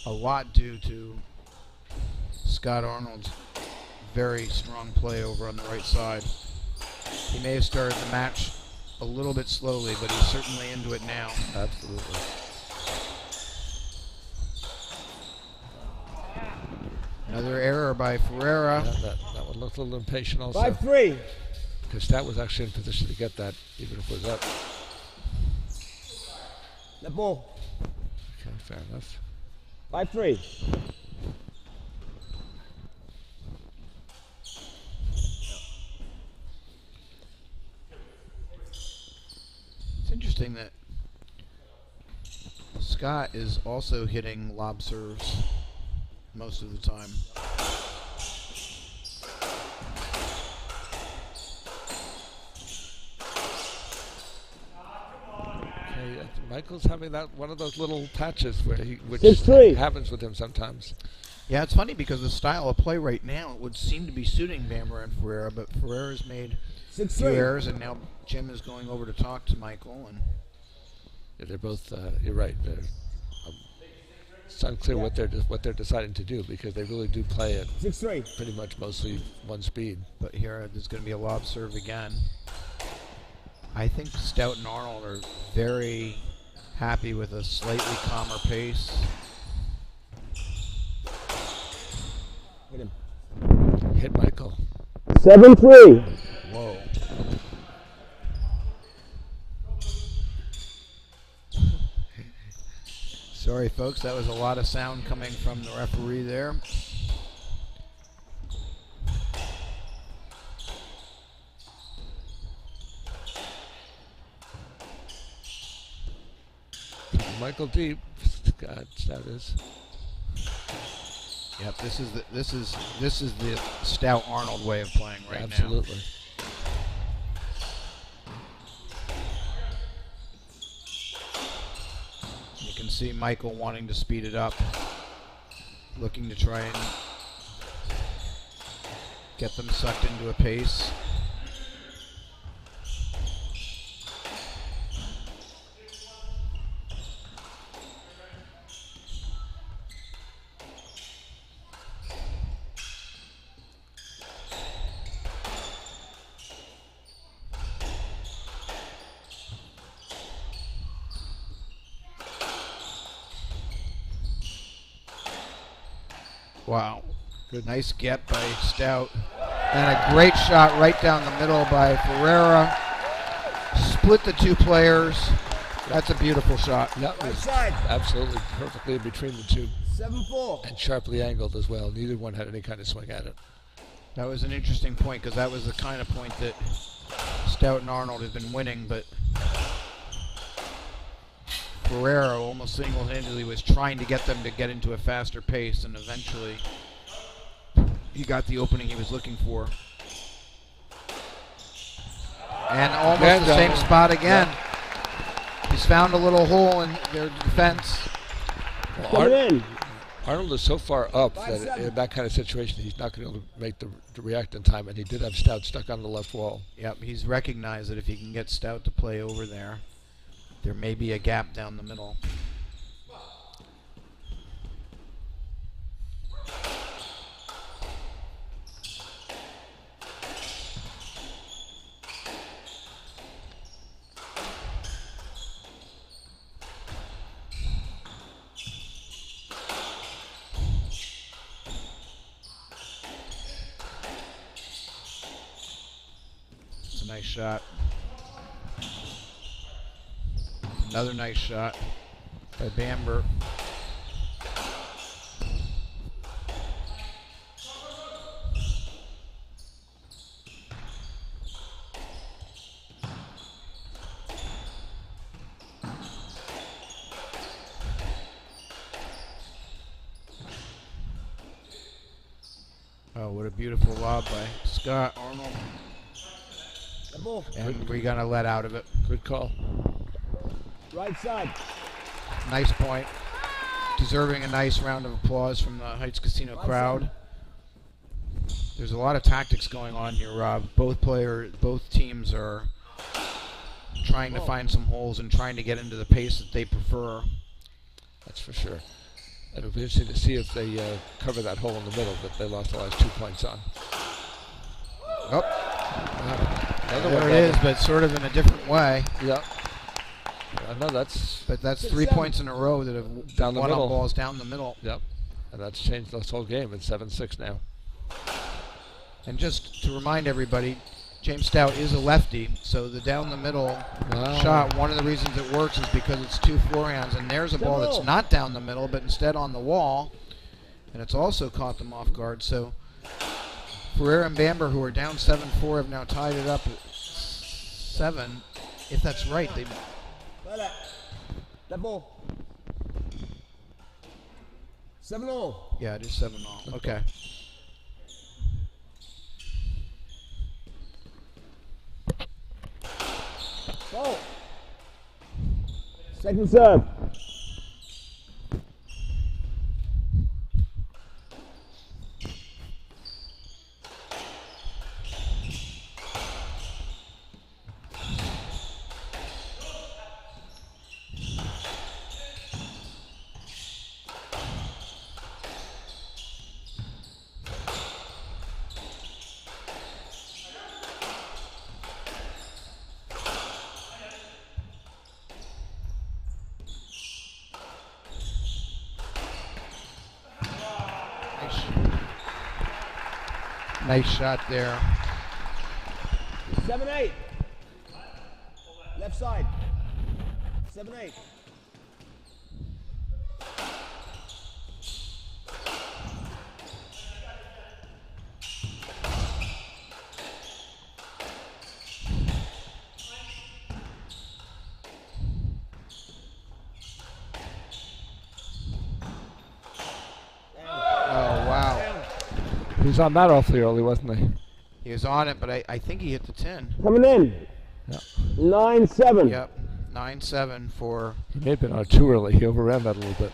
a lot due to Scott Arnold's very strong play over on the right side. He may have started the match a little bit slowly, but he's certainly into it now. Absolutely. Another error by Ferreira. Yeah, that one looked a little impatient also. 5-3. Because Stout was actually in position to get that, even if it was up. The ball. Okay, fair enough. 5-3. It's interesting that Scott is also hitting lob serves most of the time. Okay, Michael's having that one of those little patches where which 6-3. happens with him sometimes. Yeah, it's funny because the style of play right now would seem to be suiting Bamber and Ferreira, but Ferreira's made a few 6-3. errors, and now Jim is going over to talk to Michael. And Yeah, they're both. You're right. It's unclear what they're deciding to do because they really do play at 6-3. pretty much mostly one speed. but here there's going to be a lob serve again. I think Stout and Arnold are very happy with a slightly calmer pace. Hit him. Hit Michael. 7-3. Whoa. Sorry, folks, that was a lot of sound coming from the referee there. Michael deep. God, that is. Yep, this is the Stout Arnold way of playing right Absolutely. now. You can see Michael wanting to speed it up, looking to try and get them sucked into a pace. Wow. Good, nice get by Stout. And a great shot right down the middle by Ferreira. Split the two players. That's a beautiful shot. That was Outside. absolutely perfectly in between the two 7-4. and sharply angled as well. Neither one had any kind of swing at it. That was an interesting point because that was the kind of point that Stout and Arnold have been winning, but Ferrero almost single-handedly was trying to get them to get into a faster pace, and eventually he got the opening he was looking for. And almost the same spot again. Yeah. He's found a little hole in their defense. Well, Arnold is so far up that in that kind of situation, he's not going to be able to make the react in time, and he did have Stout stuck on the left wall. Yep, he's recognized that if he can get Stout to play over there, there may be a gap down the middle. Nice shot. Another nice shot by Bamber. Oh, what a beautiful lob by Scott Arnold. And we're going to let out of it. Good call. Right side. Nice point. Deserving a nice round of applause from the Heights Casino crowd. There's a lot of tactics going on here, Rob. Both teams are trying to find some holes and trying to get into the pace that they prefer. That's for sure. It'll be interesting to see if they cover that hole in the middle that they lost the last 2 points on. Oh. There it is, but sort of in a different way. Yeah. No, that's 3 points in a row that have down the middle. Balls down the middle. Yep. And that's changed this whole game. It's 7-6 now. And just to remind everybody, James Stout is a lefty, so the down the middle shot, one of the reasons it works is because it's two forehands, and there's a ball that's not down the middle, but instead on the wall, and it's also caught them off guard. So Ferreira and Bamber, who are down 7-4, have now tied it up at 7. If that's right, they. That ball. 7-all. Yeah, it is 7-all. Okay. Ball. Second serve. Nice shot there. 7-8. Left side. 7-8. He was on that awfully early, wasn't he? He was on it, but I think he hit the 10. Coming in. Yeah. 9-7. Yep. 9-7 for. He may have been on it too early. He overran that a little bit.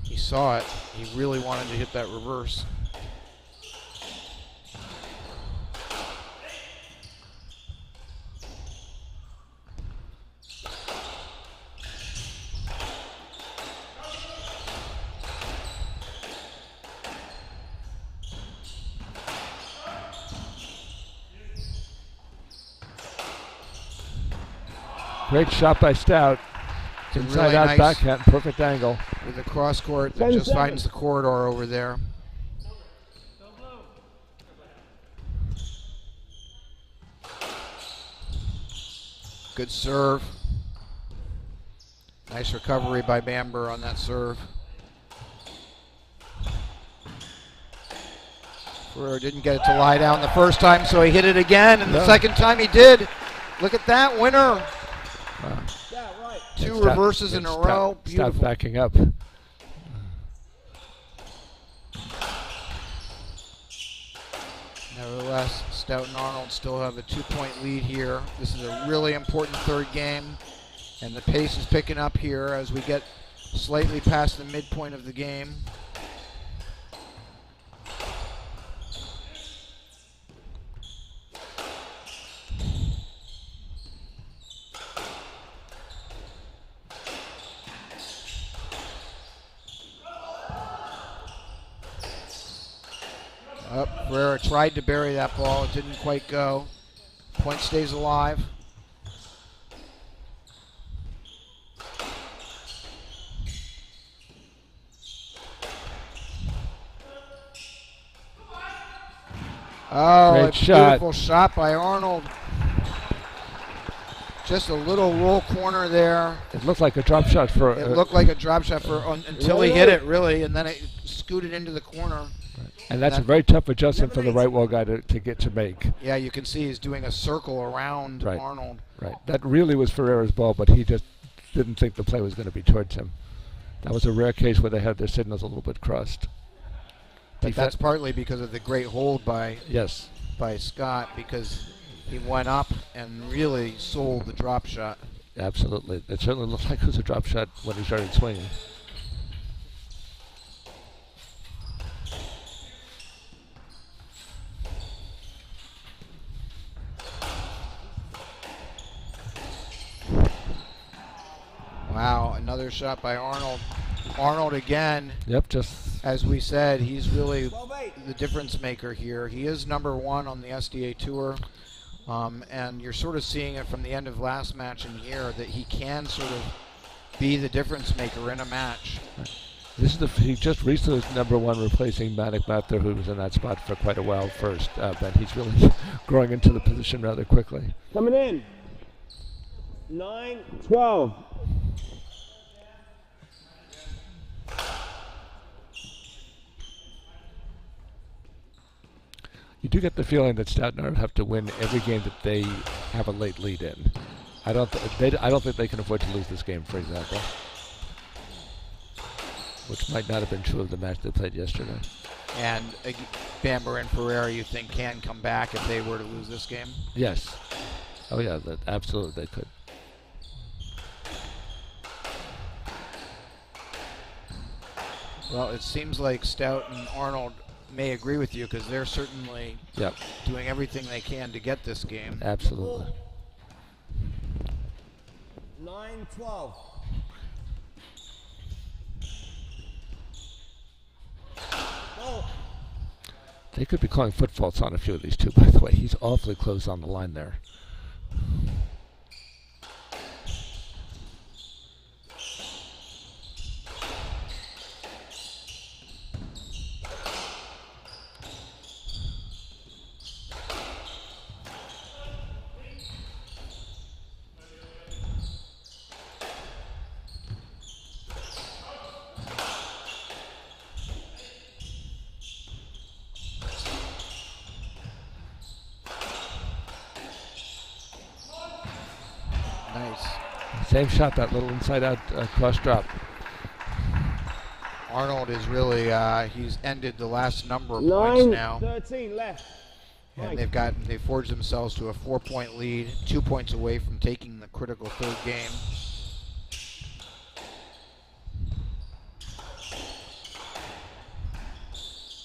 He saw it. He really wanted to hit that reverse. Great shot by Stout. Inside really out nice backhand, perfect angle. With a cross court that just finds the corridor over there. Good serve. Nice recovery by Bamber on that serve. Ferrer didn't get it to lie down the first time, so he hit it again, and the second time he did. Look at that winner. Yeah, right. Two reverses in a row. Beautiful. Stop backing up. Nevertheless, Stout and Arnold still have a 2-point lead here. This is a really important third game, and the pace is picking up here as we get slightly past the midpoint of the game. Ferreira tried to bury that ball. It didn't quite go. Point stays alive. Oh, great a shot. Beautiful shot by Arnold. Just a little roll corner there. It looked like a drop shot for. It looked like a drop shot for until he hit it, really, and then it scooted into the corner. And that's a very tough adjustment for the right wall guy to get to make. Yeah, you can see he's doing a circle around Arnold. Right. That really was Ferreira's ball, but he just didn't think the play was going to be towards him. That was a rare case where they had their signals a little bit crossed. But that's partly because of the great hold by Scott, because he went up and really sold the drop shot. Absolutely. It certainly looked like it was a drop shot when he started swinging. Wow, another shot by Arnold. Arnold again. Yep, just as we said, he's really the difference maker here. He is #1 on the SDA Tour, and you're sort of seeing it from the end of last match and here that he can sort of be the difference maker in a match. This is he just recently was #1 replacing Manik Mathur, who was in that spot for quite a while first, but he's really growing into the position rather quickly. Coming in. 9-12. You do get the feeling that Stout and Arnold have to win every game that they have a late lead in. I don't think they can afford to lose this game, for example, which might not have been true of the match they played yesterday. And Bamber and Ferreira, you think, can come back if they were to lose this game? Yes. Oh yeah, absolutely they could. Well, it seems like Stout and Arnold may agree with you, because they're certainly doing everything they can to get this game. Absolutely. 9-12. They could be calling foot faults on a few of these two, by the way. He's awfully close on the line there. Same shot, that little inside-out cross drop. Arnold is really, he's ended the last number of points now. 13 left. And they've forged themselves to a 4-point lead, 2 points away from taking the critical third game.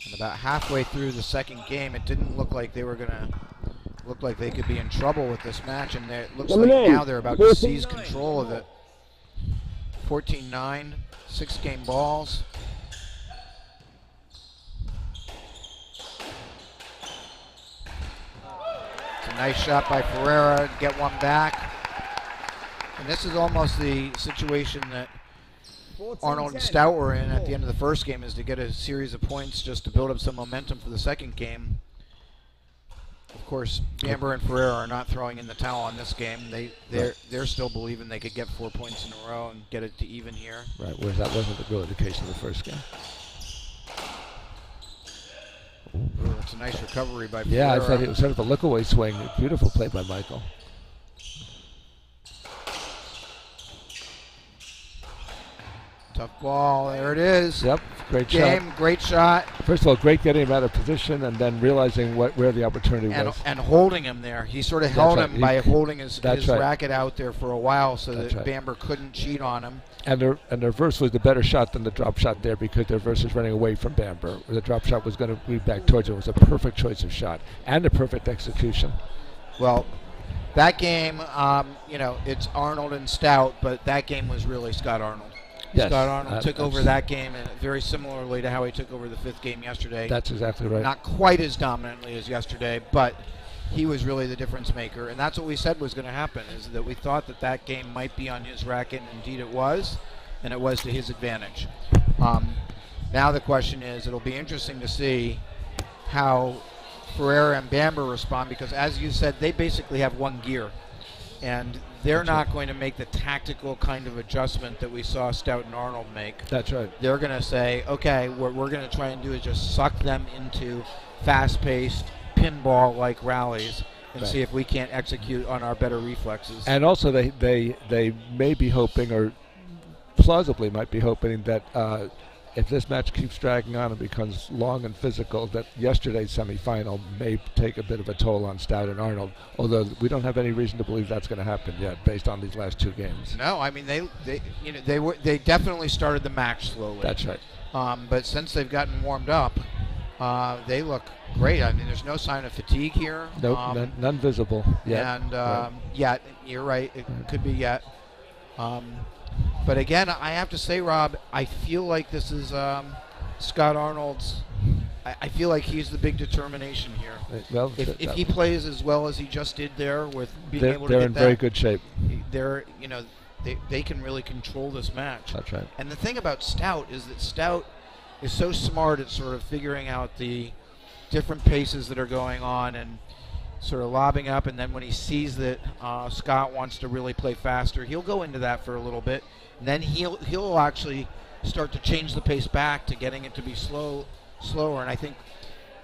And about halfway through the second game, it didn't look like they were gonna looked like they could be in trouble with this match, and it looks like now they're about to seize control of it. 14-9, 6-game balls. It's a nice shot by Ferreira to get one back. And this is almost the situation that Arnold and Stout were in at the end of the first game, is to get a series of points just to build up some momentum for the second game. Of course, Bamber and Ferreira are not throwing in the towel on this game. They're still believing they could get 4 points in a row and get it to even here. Right, whereas that wasn't really the case in the first game. Ooh, it's a nice recovery by Ferreira. Yeah, I thought it was sort of a look-away swing. Beautiful play by Michael. Tough ball. There it is. Yep, great Game, shot. great shot. First of all, great getting him out of position and then realizing where the opportunity was. And holding him there. He sort of held him by holding his racket out there for a while so that Bamber couldn't cheat on him. And the reverse was the better shot than the drop shot there because the reverse is running away from Bamber. The drop shot was going to be back towards him. It was a perfect choice of shot and a perfect execution. Well, that game, it's Arnold and Stout, but that game was really Scott Arnold. Yes, Scott Arnold took over that game, and very similarly to how he took over the 5th game yesterday. That's exactly right. Not quite as dominantly as yesterday, but he was really the difference maker. And that's what we said was going to happen, is that we thought that game might be on his racket, and indeed it was, and it was to his advantage. Now the question is, it'll be interesting to see how Ferreira and Bamber respond, because as you said, they basically have one gear. And they're not going to make the tactical kind of adjustment that we saw Stout and Arnold make. That's right. They're going to say, okay, what we're going to try and do is just suck them into fast-paced, pinball-like rallies and see if we can't execute on our better reflexes. And also they may be hoping, or plausibly might be hoping, that if this match keeps dragging on and becomes long and physical, that yesterday's semifinal may take a bit of a toll on Stout and Arnold, although we don't have any reason to believe that's going to happen yet based on these last 2 games. No, I mean they definitely started the match slowly. That's right. But since they've gotten warmed up, they look great. I mean, there's no sign of fatigue here. Nope, none visible yet. And yet, you're right, it could be yet. But again, I have to say, Rob, I feel like this is Scott Arnold's. I feel like he's the big determination here. Well, if he plays as well as he just did there, with being able to they're get in that, very good shape. They can really control this match. That's right. And the thing about Stout is that Stout is so smart at sort of figuring out the different paces that are going on and sort of lobbing up, and then when he sees that Scott wants to really play faster, he'll go into that for a little bit, and then he'll actually start to change the pace back to getting it to be slower. And I think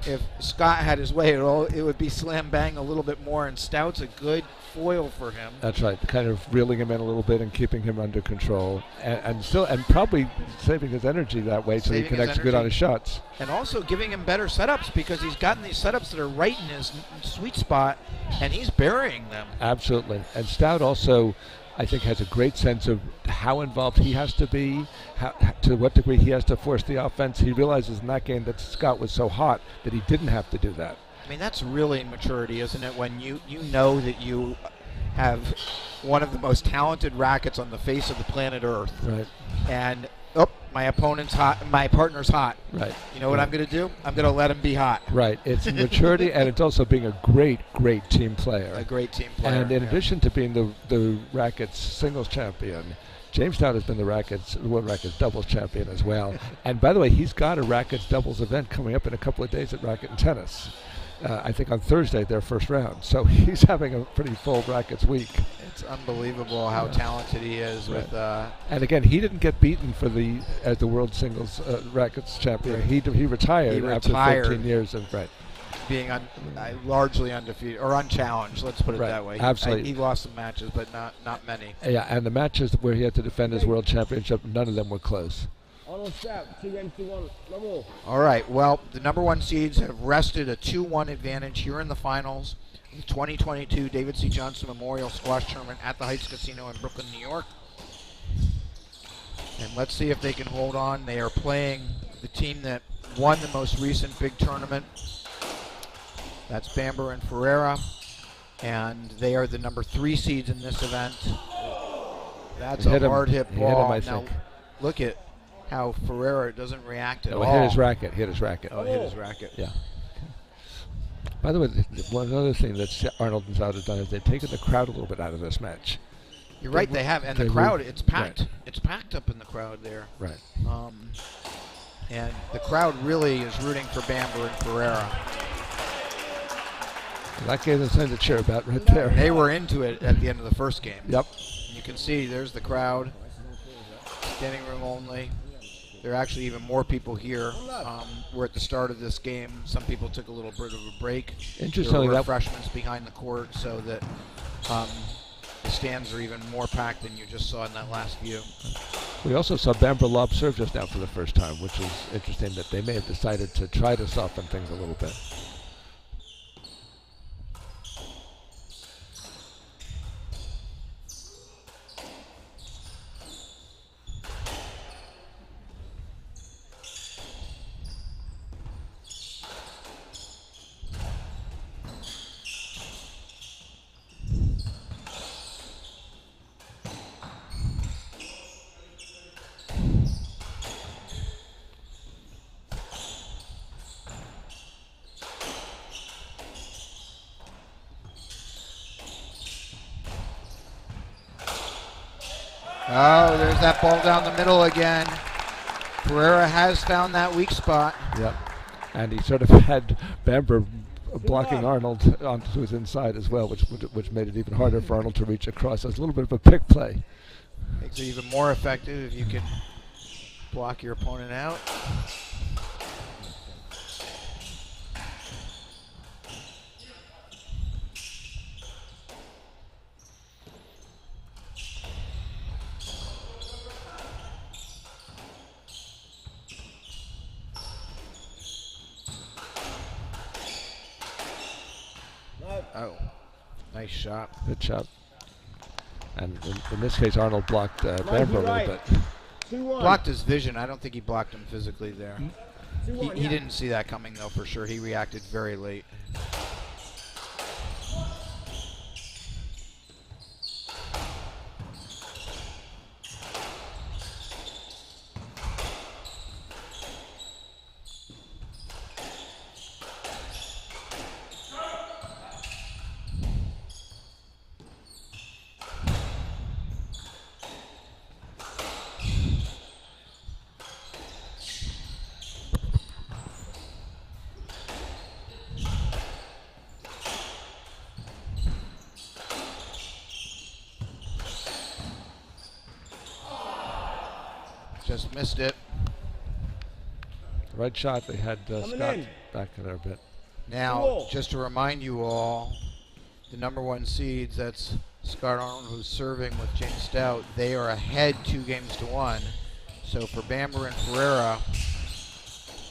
if Scott had his way, it would be slam bang a little bit more, and Stout's a good foil for him. That's right, kind of reeling him in a little bit and keeping him under control, and probably saving his energy that way so he can execute on his shots. And also giving him better setups, because he's gotten these setups that are right in his sweet spot, and he's burying them. Absolutely. And Stout also, I think, has a great sense of how involved he has to be, to what degree he has to force the offense. He realizes in that game that Scott was so hot that he didn't have to do that. I mean, that's really maturity, isn't it? When you know that you have one of the most talented rackets on the face of the planet Earth. Right. And, my opponent's hot, my partner's hot. Right. You know what I'm going to do? I'm going to let him be hot. Right. It's maturity, and it's also being a great team player. A great team player. And in addition to being the racket's singles champion, James Stout has been the World Rackets doubles champion as well. And by the way, he's got a rackets doubles event coming up in a couple of days at Racket and Tennis. I think on Thursday, their first round. So he's having a pretty full rackets week. It's unbelievable how talented he is with. And again, he didn't get beaten as the world singles rackets champion. Right. He retired after 13 years of being largely undefeated or unchallenged. Let's put it that way. Absolutely, he lost some matches, but not many. Yeah, and the matches where he had to defend his world championship, none of them were close. Arnold Stout, 2-1, no more. All right. Well, the number 1 seeds have wrested a 2-1 advantage here in the finals. The 2022 David C. Johnson Memorial Squash Tournament at the Heights Casino in Brooklyn, New York. And let's see if they can hold on. They are playing the team that won the most recent big tournament. That's Bamber and Ferreira. And they are the number 3 seeds in this event. That's a hard hit ball. Now, look at how Ferreira doesn't react at all. Hit his racket. Hit his racket. Oh, hit his racket. Yeah. By the way, one other thing that Arnold and Stout have done is they've taken the crowd a little bit out of this match. You're right, they have. And the crowd, it's packed. Right. It's packed up in the crowd there. Right. And the crowd really is rooting for Bamber and Ferreira. That gave them something to cheer about right there. They were into it at the end of the first game. Yep. You can see there's the crowd. Standing room only. There are actually even more people here. We're at the start of this game. Some people took a little bit of a break. Interestingly, there were refreshments behind the court, so that the stands are even more packed than you just saw in that last view. We also saw Bamber lob serve just now for the first time, which is interesting that they may have decided to try to soften things a little bit. Oh, there's that ball down the middle again. Pereira has found that weak spot. Yep. And he sort of had Bamber blocking Arnold onto his inside as well, which made it even harder for Arnold to reach across. So it's a little bit of a pick play. Makes it even more effective if you can block your opponent out. Oh, nice shot. Good shot. And in this case, Arnold blocked Bamber a little bit. Blocked his vision. I don't think he blocked him physically there. He didn't see that coming, though, for sure. He reacted very late. Just missed it. Right shot. They had Scott back there a bit. Now, just to remind you all, the #1 seeds, that's Scott Arnold, who's serving with James Stout. They are ahead 2-1. So for Bamber and Pereira,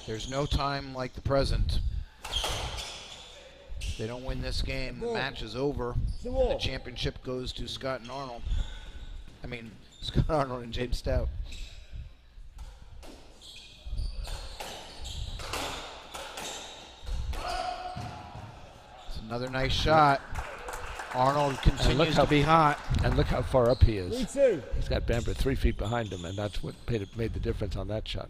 there's no time like the present. If they don't win this game, the match is over. And the championship goes to Scott and Arnold. I mean, Scott Arnold and James Stout. Another nice shot. Arnold continues to be hot. And look how far up he is. 3-2. He's got Bamber 3 feet behind him, and that's what made the difference on that shot.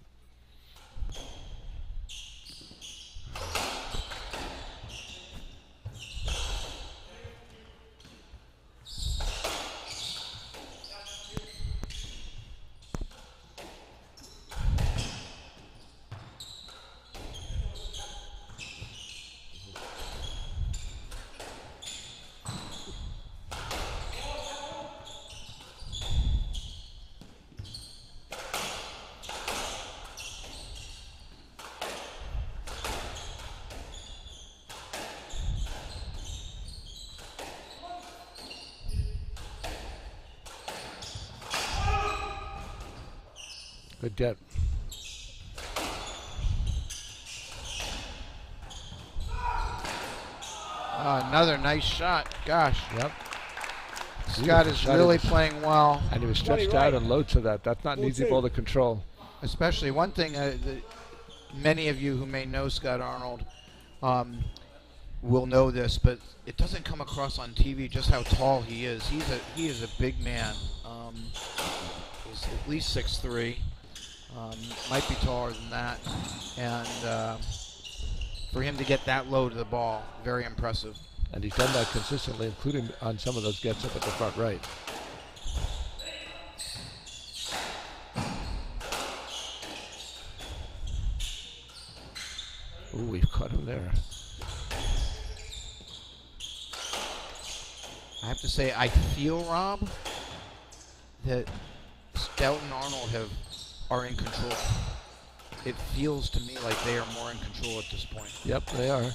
Good get. Another nice shot. Gosh. Yep. Scott is really playing well. And he was stretched out and low to that. That's not an easy ball to control. Especially one thing, that many of you who may know Scott Arnold will know this, but it doesn't come across on TV just how tall he is. He is a big man. He's at least 6'3". Might be taller than that. And for him to get that low to the ball, very impressive. And he's done that consistently, including on some of those gets up at the front right. Ooh, we've caught him there. I have to say, I feel, Rob, that Stout and Arnold are in control. It feels to me like they are more in control at this point. Yep, they are.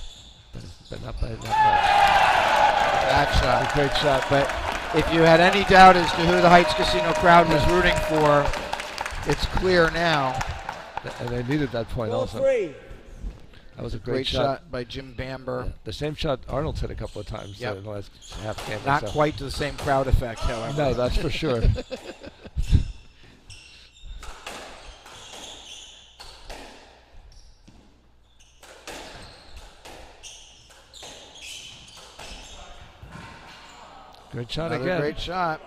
But not by that much. That shot. A great shot. But if you had any doubt as to who the Heights Casino crowd was rooting for, It's clear now. And they needed that point also. 4-3. That was a Great shot by Jim Bamber. Yeah. The same shot Arnold's hit a couple of times Yep. in the last half game. Not or so. quite to the same crowd effect, however. No, that's for sure. Good shot Another again. great shot.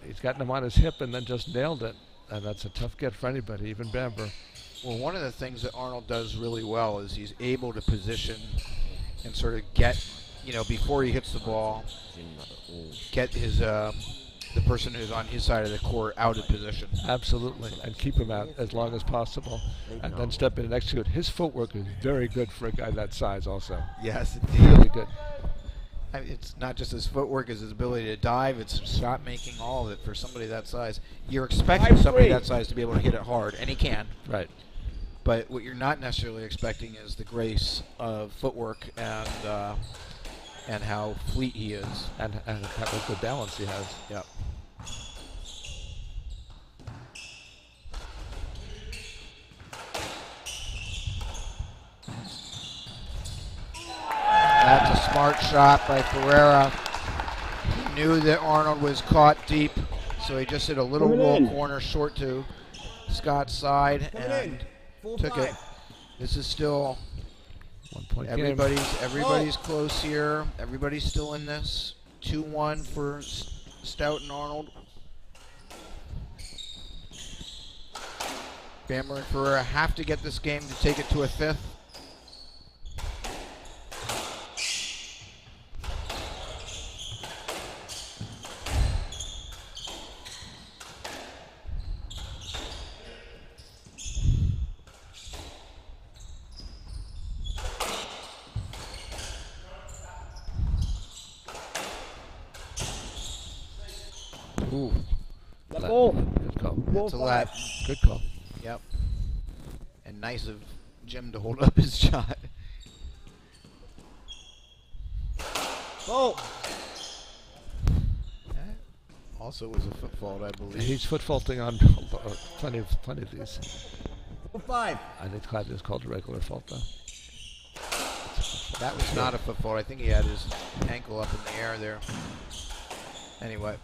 He's gotten him on his hip and then just nailed it. And that's a tough get for anybody, even Bamber. Well, one of the things that Arnold does really well is he's able to position and sort of get, before he hits the ball, get his the person who's on his side of the court out of position. Absolutely, and keep him out as long as possible, and then step in next to it. His footwork is very good for a guy that size also. Yes, indeed. Really good. I mean, it's not just his footwork, it's his ability to dive, it's shot making, all of it for somebody that size. You're expecting somebody that size to be able to hit it hard, and he can. Right. But what you're not necessarily expecting is the grace of footwork and how fleet he is. And how good balance he has. Yep. That's a smart shot by Ferreira. He knew that Arnold was caught deep, so he just hit a little roll corner short to Scott's side and took it. This is still 1 point everybody's close here. Everybody's still in this. 2-1 for Stout and Arnold. Bamber and Ferreira have to get this game to take it to a fifth. Ooh. Good ball. Good call. That's a lap. Good call. Yep. And nice of Jim to hold up his shot. Oh. That also was a foot fault, I believe. He's foot faulting on plenty of these. 4-5. I think Claudia's called a regular fault though. That was not a foot fault. I think he had his ankle up in the air there. Anyway.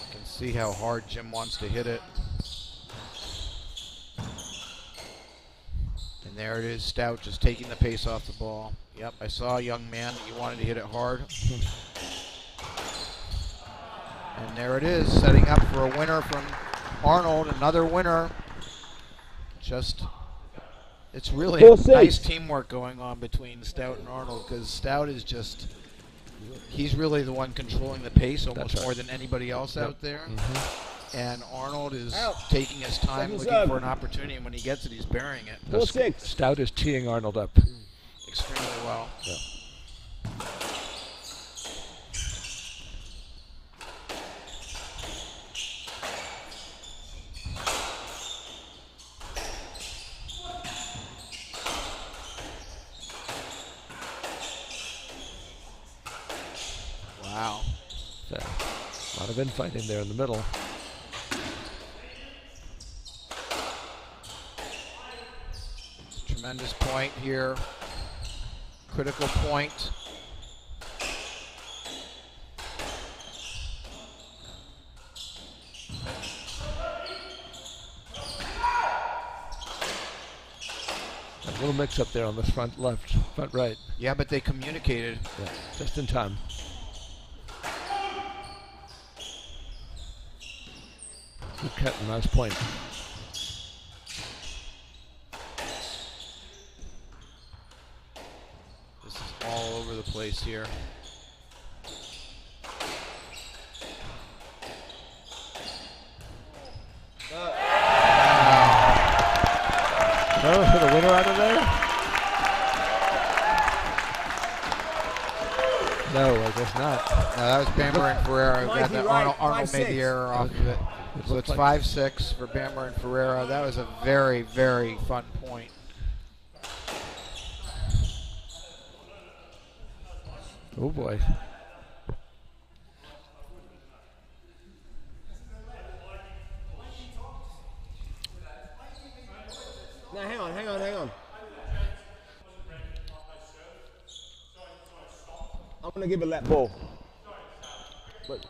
You can see how hard Jim wants to hit it. And there it is, Stout just taking the pace off the ball. Yep, I saw a young man that you wanted to hit it hard. And there it is, setting up for a winner from Arnold, another winner. It's really nice teamwork going on between Stout and Arnold, because Stout is he's really the one controlling the pace almost more than anybody else out there. And Arnold is taking his time looking for an opportunity, and when he gets it, he's burying it. 4-6. Stout is teeing Arnold up. Extremely well. Yeah. Wow. So, a lot of infighting there in the middle. Tremendous point here. Critical point. A little mix up there on the front right. Yeah, but they communicated. Yeah, just in time. Good cut, nice point. This is all over the place here. No, for the winner out of there? No, I guess not. No, that was Bamber and Ferreira. Mikey, That right, Arnold made the error off of it. So it's 5-6 for Bamber and Ferreira. That was a very, very fun point. Oh boy. Now hang on. I'm gonna give a let ball. But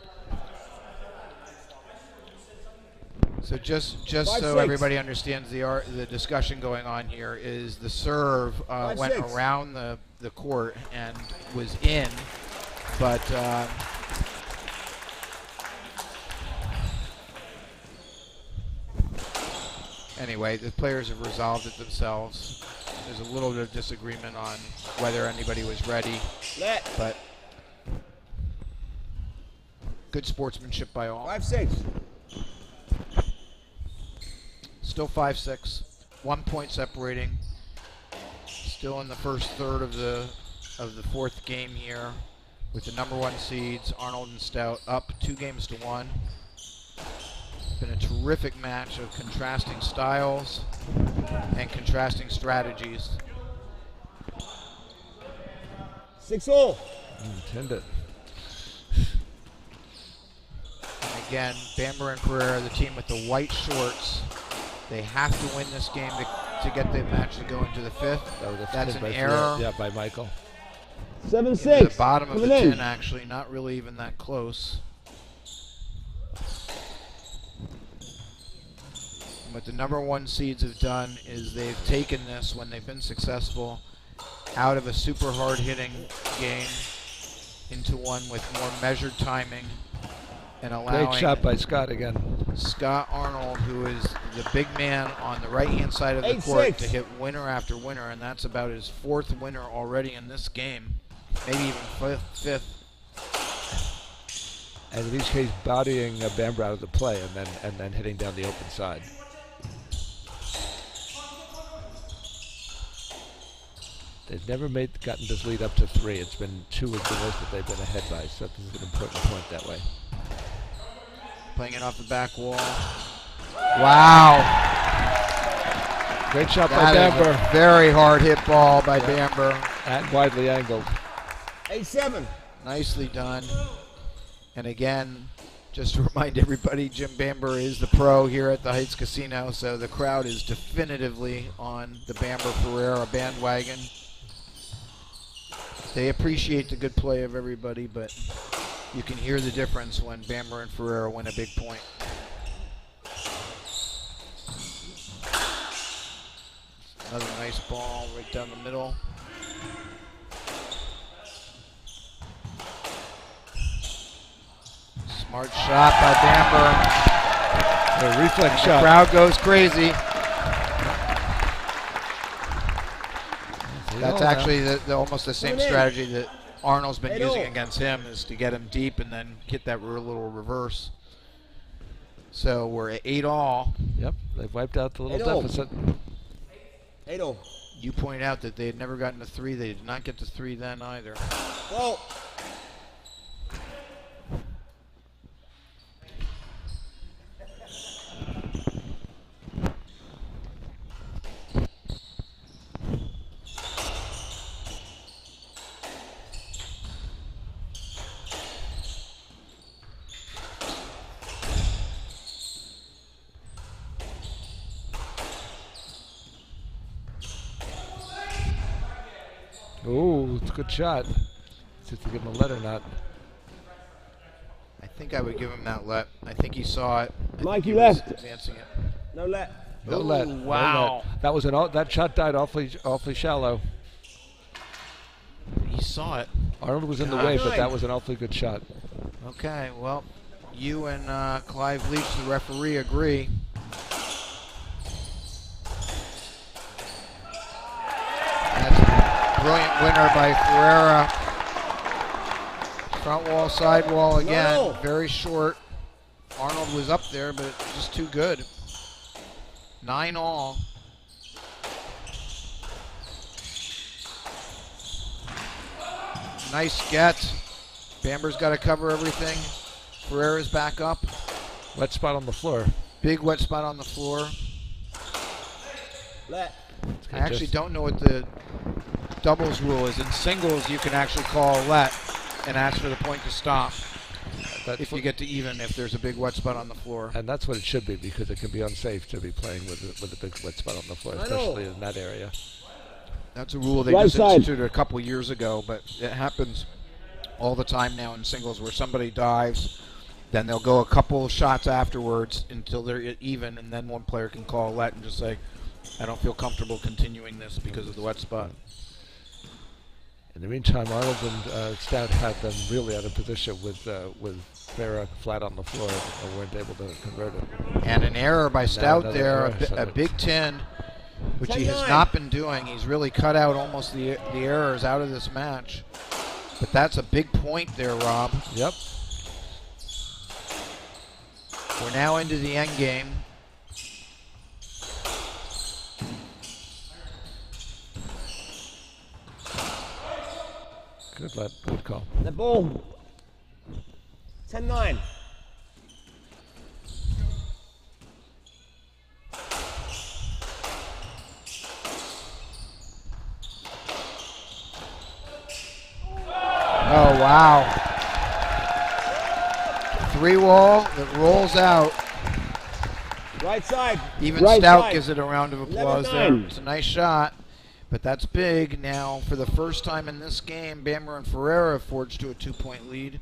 So just 5-6. so everybody understands the discussion going on here is the serve went 5-6. around the court and was in, but anyway, the players have resolved it themselves. There's a little bit of disagreement on whether anybody was ready, let. but good sportsmanship by all. 5-6. Still 5-6, 1 point separating. Still in the first third of the fourth game here, with the number 1 seeds Arnold and Stout up 2-1. Been a terrific match of contrasting styles and contrasting strategies. 6-all. Intended. And again, Bamber and Pereira, the team with the white shorts, they have to win this game to get the match to go into the 5th. That's an error. Yeah, by Michael. 7-6. The bottom of the Coming in. 10, actually, not really even that close. What the number 1 seeds have done is they've taken this, when they've been successful, out of a super hard hitting game into one with more measured timing and allowing Great shot by Scott again. Scott Arnold, who is the big man on the right-hand side of the court, 8-6. to hit winner after winner, and that's about his 4th winner already in this game, maybe even 5th. And in these cases, bodying Bamber out of the play and then hitting down the open side. They've never gotten this lead up to 3. It's been 2 is the most that they've been ahead by, so this is an important point that way. Playing it off the back wall. Wow. Great shot by That is Bamber. a very hard hit ball by Bamber. And widely angled. 8-7. Nicely done. And again, just to remind everybody, Jim Bamber is the pro here at the Heights Casino, so the crowd is definitively on the Bamber Pereira bandwagon. They appreciate the good play of everybody, but you can hear the difference when Bamber and Ferreira win a big point. Another nice ball right down the middle. Smart shot by Bamber. A reflex The shot. crowd goes crazy. That's actually almost the same strategy that Arnold's been using against him, is to get him deep and then get that little reverse. So we're at 8-all. Yep, they've wiped out the little 8-all. deficit. 8-all. You pointed out that they had never gotten to 3. They did not get to 3 then either. Well. Ooh, it's a good shot. See if they give him a let or not. I think I would give him that let. I think he saw it. Mike, he you was left. advancing it. No let. No Ooh, let. wow. No let. That shot died awfully shallow. He saw it. Arnold was in the God. way, but that was an awfully good shot. Okay, well, you and Clive Leach, the referee, agree. That's a brilliant winner by Ferreira. Front wall, side wall again. No. Very short. Arnold was up there, but just too good. 9-all. Nice get. Bamber's got to cover everything. Ferreira's back up. Wet spot on the floor. Big wet spot on the floor. Let. I actually don't know what the doubles rule is in singles you can actually call a let and ask for the point to stop if you get to even if there's a big wet spot on the floor. And that's what it should be, because it can be unsafe to be playing with a big wet spot on the floor, especially in that area. That's a rule they just instituted a couple years ago, but it happens all the time now in singles where somebody dives, then they'll go a couple shots afterwards until they're even, and then one player can call a let and just say, I don't feel comfortable continuing this because of the wet spot. In the meantime, Arnold and Stout had them really out of position with Vera flat on the floor and weren't able to convert it. And an error by Stout there, error, a Big 10, which he has not been doing. He's really cut out almost the errors out of this match. But that's a big point there, Rob. Yep. We're now into the end game. Good call. The ball. 10-9. Oh, wow. 3-wall that rolls out. Right side. Even right Stout side. gives it a round of applause there. It's a nice shot, but that's big. Now, for the first time in this game, Bamber and Ferreira have forged to a 2-point lead.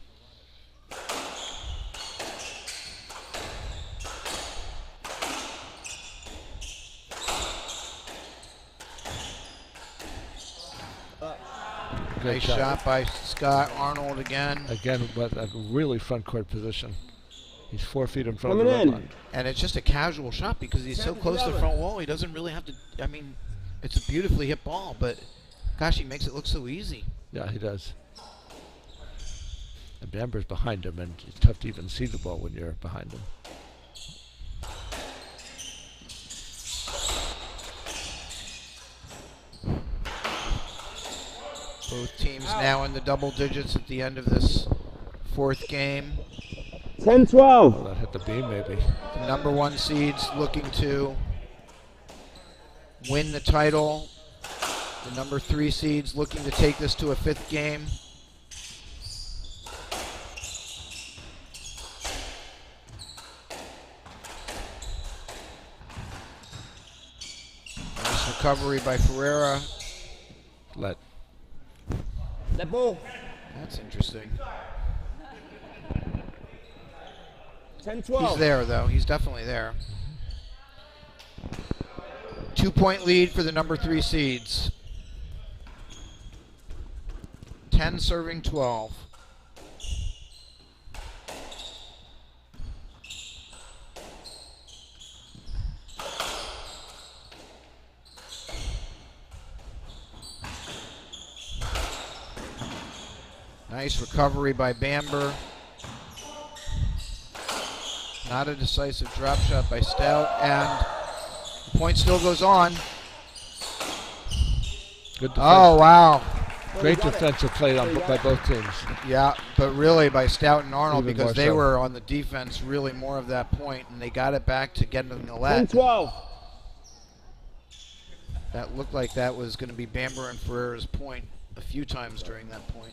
Nice shot by Scott Arnold again. Again, but a really front court position. He's 4 feet in front of the red line. And it's just a casual shot because he's so close to the front wall. He doesn't really have to, I mean, it's a beautifully hit ball, but gosh, he makes it look so easy. Yeah, he does. And Bamber's behind him, and it's tough to even see the ball when you're behind him. Both teams now in the double digits at the end of this fourth game. 10-12. Oh, that hit the beam, maybe. The number 1 seeds looking to win the title. The number 3 seeds looking to take this to a 5th game. Nice recovery by Ferreira. Let. The ball. That's interesting. 10-12. He's there, though. He's definitely there. 2-point lead for the number 3 seeds. 10 serving 12. Nice recovery by Bamber. Not a decisive drop shot by Stout, and the point still goes on. Good defense. Oh, wow. Great defensive play by both teams. Yeah, but really by Stout and Arnold, Even because more they so. were on the defense really more of that point, and they got it back to getting the let. 10-12. That looked like that was going to be Bamber and Ferreira's point a few times during that point.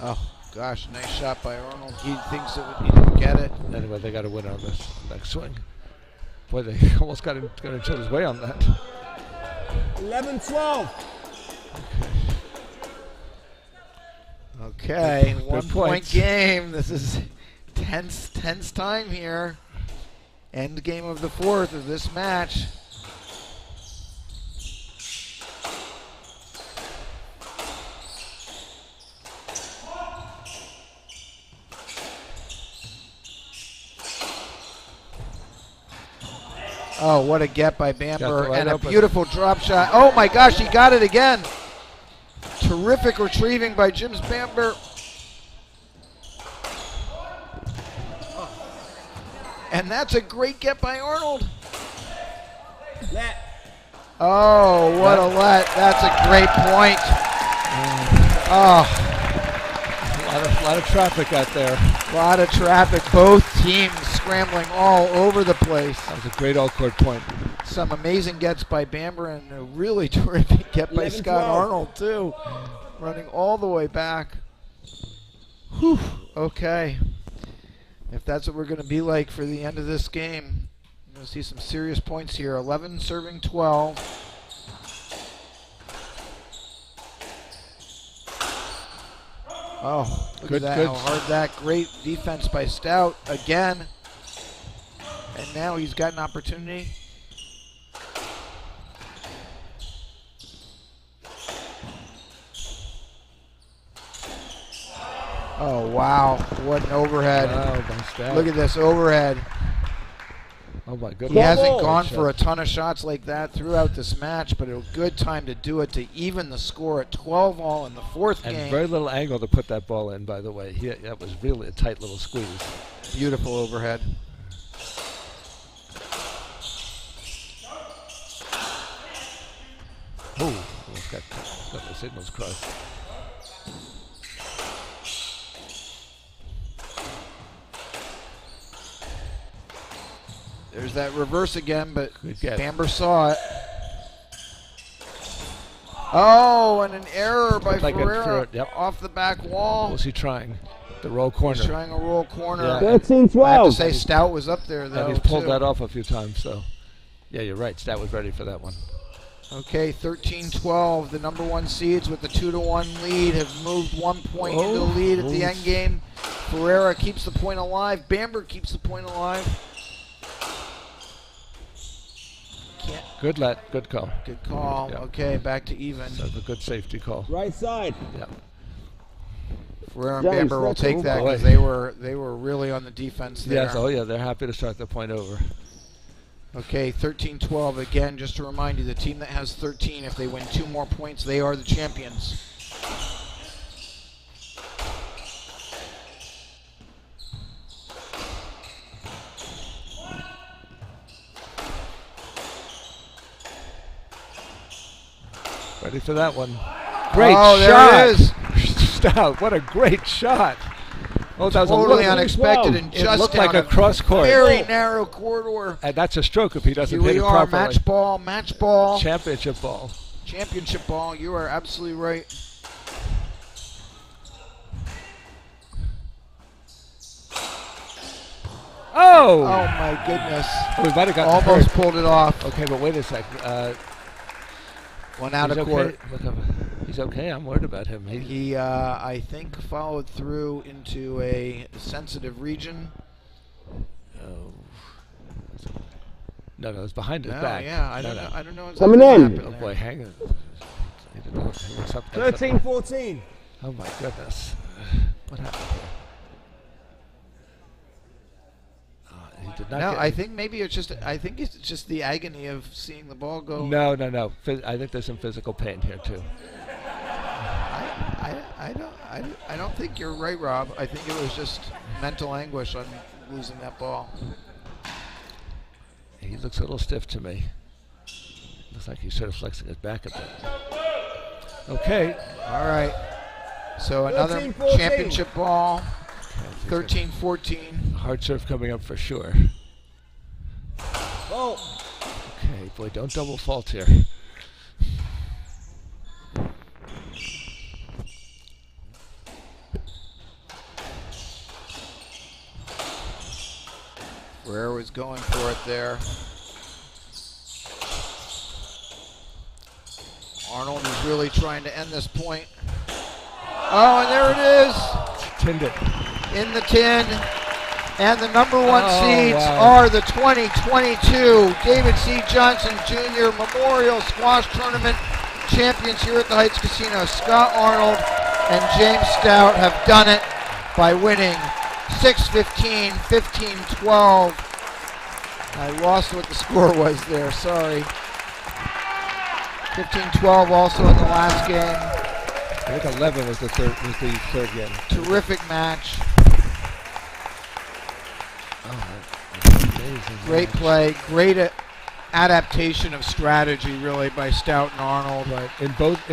Oh, gosh, nice shot by Arnold. He thinks he didn't get it. Anyway, they got to win on this next swing. Boy, they almost got each other's way on that. 11-12. Okay, Good 1 point points. game. This is tense time here. End game of the 4th of this match. Oh, what a get by Bamber, and a beautiful drop shot. Oh my gosh, he got it again. Terrific retrieving by James Bamber. And that's a great get by Arnold. Let. Oh, what a let. That's a great point. Oh. A lot of traffic out there. A lot of traffic. Both teams scrambling all over the place. That was a great all-court point. Some amazing gets by Bamber and a really terrific get by Scott Arnold, too. Running all the way back. Whew. Okay. If that's what we're going to be like for the end of this game, we're going to see some serious points here. 11 serving 12. Oh, look at that, how hard that. Great defense by Stout again. And now he's got an opportunity. Oh, wow. What an overhead. Wow, by Stout. Look at this overhead. Oh, my goodness. He hasn't gone for a ton of shots like that throughout this match, but a good time to do it to even the score at 12 all in the fourth game. And very little angle to put that ball in, by the way. That was really a tight little squeeze. Beautiful overhead. Oh, almost got the signals crossed. There's that reverse again, but Bamber saw it. Oh, and an error by Ferreira off the back wall. What was he trying? The roll corner. He's trying a roll corner. Yeah. 13-12. I have to say Stout was up there, though. And he's pulled that off a few times, so. Yeah, you're right. Stout was ready for that one. Okay, 13-12. The number one seeds with the 2-1 lead have moved 1 point into the lead at the end game. Ferreira keeps the point alive. Bamber keeps the point alive. Good let, good call. Good call. Yep. Okay, back to even. That's a good safety call. Right side. Yeah. Ferreira and Bamber will take that because they were really on the defense there. Yes, oh yeah, they're happy to start the point over. Okay, 13-12 again. Just to remind you, the team that has 13, if they win 2 more points, they are the champions. Ready for that one. Great shot. There it is. Stout, what a great shot. Oh, that was totally unexpected and just it looked like a cross court. Very narrow corridor. And that's a stroke if he doesn't hit it properly. properly. Match ball. Championship ball. Championship ball. You are absolutely right. Oh! Oh my goodness. Oh, we might have gotten almost hurt. Pulled it off. Okay, but wait a sec. One out of court. Okay. He's okay. I'm worried about him. He I think, followed through into a sensitive region. Oh. No, it's behind his back. Yeah, I don't know. Exactly Coming in. Oh boy, hang on. 13-14. Oh my goodness. What happened here? He did not I think maybe it's just. I think it's just the agony of seeing the ball go. No. I think there's some physical pain here too. I don't think you're right, Rob. I think it was just mental anguish on losing that ball. He looks a little stiff to me. Looks like he's sort of flexing his back a bit. Okay. All right. So another 13-14. championship ball. 13-14. Hard serve coming up for sure. Oh. Okay, boy, don't double fault here. Ferreira was going for it there. Arnold is really trying to end this point. Oh, and there it is. Tinned it. In the tin. And the number one seeds are the 2022 David C. Johnson Jr. Memorial Squash Tournament champions here at the Heights Casino. Scott Arnold and James Stout have done it by winning 6-15, 15-12. I lost what the score was there, sorry. 15-12 also in the last game. I think 11 was the third game. Terrific match. Oh, Great play, great adaptation of strategy, really, by Stout and Arnold. Right. In both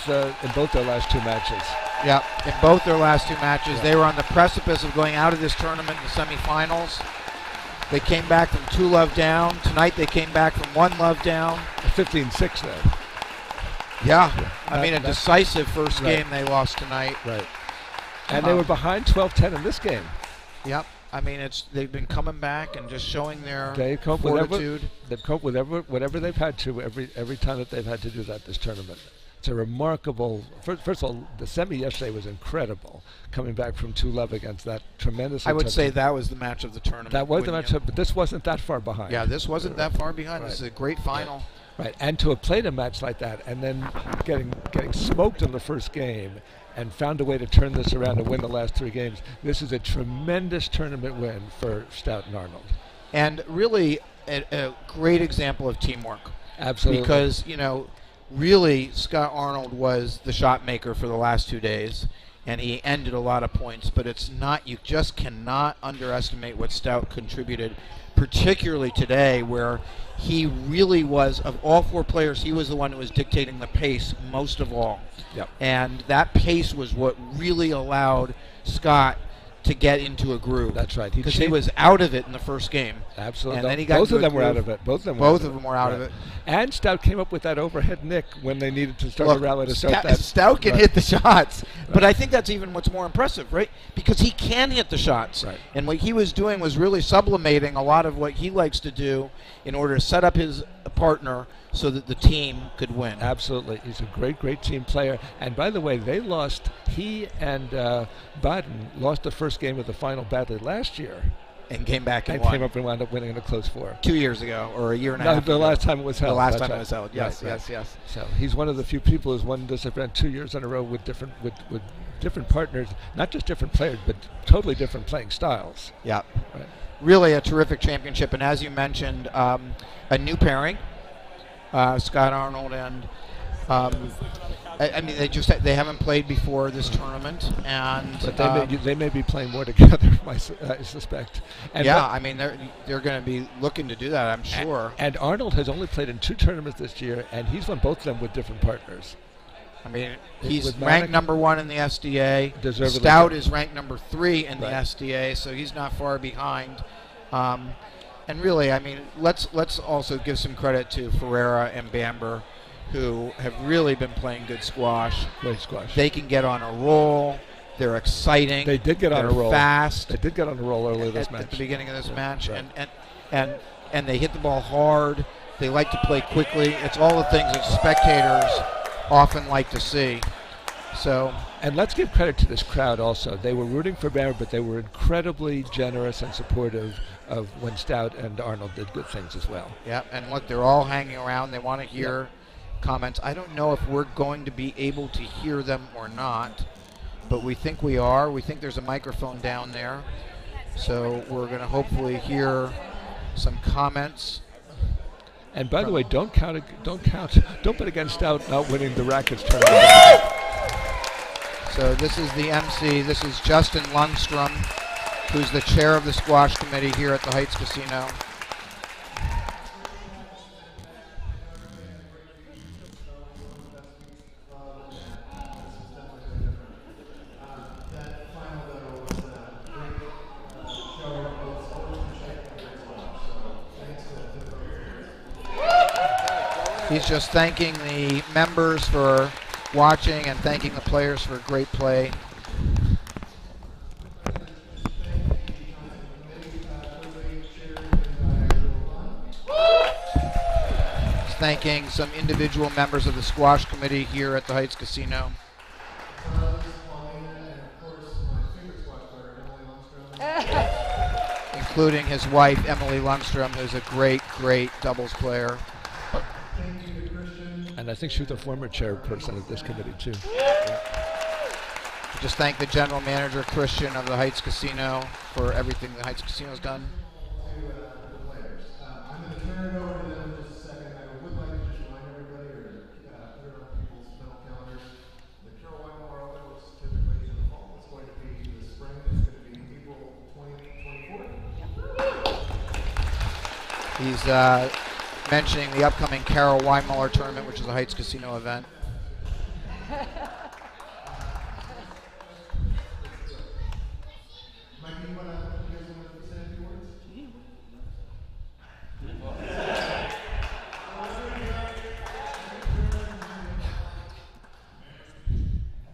their last two matches. Yeah, in both their last two matches, they were on the precipice of going out of this tournament in the semifinals. They came back from 2-love down. Tonight they came back from 1-love down. 15-6 then. Yeah, I mean a decisive first game they lost tonight. Right. And they were behind 12-10 in this game. Yep. I mean, they've been coming back and just showing their fortitude. They've coped with whatever they've had to every time that they've had to do that this tournament. It's a remarkable. First of all, the semi yesterday was incredible, coming back from 2-love against that tremendous. I would say that was the match of the tournament. That was the match, but this wasn't that far behind. Yeah, this wasn't that far behind. Right. This is a great final. Right, and to have played a match like that and then getting smoked in the first game and found a way to turn this around and win the last 3 games. This is a tremendous tournament win for Stout and Arnold. And really a great example of teamwork. Absolutely. Because, really Scott Arnold was the shot maker for the last 2 days, and he ended a lot of points. But you just cannot underestimate what Stout contributed, particularly today, where he really was, of all 4 players, he was the one who was dictating the pace most of all. Yep. And that pace was what really allowed Scott to get into a groove. That's right. Because he was out of it in the first game. Absolutely. And then he got both of them were out of it. Both of them were out of it. And Stout came up with that overhead nick when they needed to start a rally to start that. Stout can hit the shots. Right. But I think that's even what's more impressive, right? Because he can hit the shots. Right. And what he was doing was really sublimating a lot of what he likes to do in order to set up his partner so that the team could win. Absolutely. He's a great team player. And by the way, he and Baden lost the first game of the final badly last year. And came back and came up and wound up winning in a close 4. 2 years ago, or a year and a half the ago. last time it was held. The last time it was held, yes. So he's one of the few people who's won this event 2 years in a row with different partners, not just different players, but totally different playing styles. Yeah. Right. Really a terrific championship. And as you mentioned, a new pairing, Scott Arnold and they haven't played before this tournament, but they may be playing more together. I suspect. And they're going to be looking to do that, I'm sure. And Arnold has only played in 2 tournaments this year, and he's won both of them with different partners. I mean, he's ranked number 1 in the SDA. Deservedly. Stout is ranked number 3 in the SDA, so he's not far behind. And really, I mean, let's also give some credit to Ferreira and Bamber, who have really been playing good squash. Great squash. They can get on a roll. They're exciting. They did get on a roll. Fast. They did get on a roll earlier this match. At the beginning of this match, right. and they hit the ball hard. They like to play quickly. It's all the things that spectators often like to see. So. And let's give credit to this crowd also. They were rooting for Bamber, but they were incredibly generous and supportive of when Stout and Arnold did good things as well. Yeah, and look, they're all hanging around. They want to hear comments. I don't know if we're going to be able to hear them or not, but we think we are. We think there's a microphone down there, so we're going to hopefully hear some comments. And by the way, don't bet against Stout not winning the Rackets tournament. So this is the MC. This is Justin Lundstrom, who's the chair of the squash committee here at the Heights Casino. He's just thanking the members for watching and thanking the players for great play. He's thanking some individual members of the squash committee here at the Heights Casino. Including his wife, Emily Lundstrom, who's a great doubles player. And I think she was a former chairperson of this committee, too. Just thank the general manager, Christian, of the Heights Casino for everything the Heights Casino's done. I'm going to turn it over to them in just a second. I would like to just remind everybody or put it on people's mental calendars. The Carolina Memorial Cup is typically in the fall. It's going to be the spring. It's going to be April 2024. He's mentioning the upcoming Carol Weimuller tournament, which is a Heights Casino event.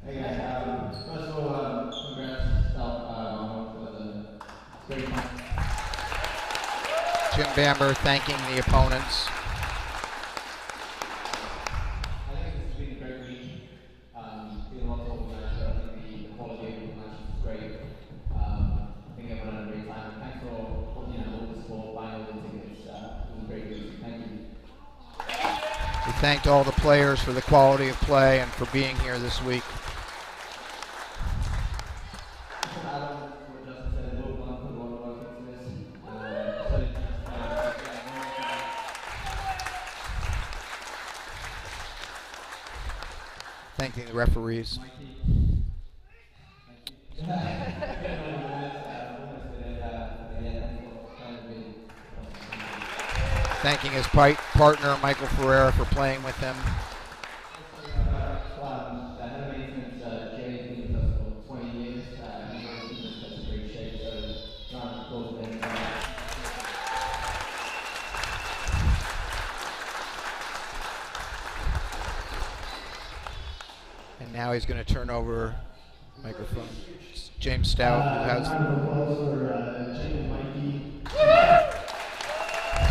Hey guys, first of all, congrats for the great match. Jim Bamber thanking the opponents. I think this has been a great week. Been a lot of organized. I think the quality of the match is great. I think everyone had a great time. Thanks for all the support, buying all the tickets. It was a great week. Thank you. We thanked all the players for the quality of play and for being here this week. Thanking the referees. Thanking his partner, Michael Ferreira, for playing with him. And now he's going to turn over the microphone. It's James Stout, who has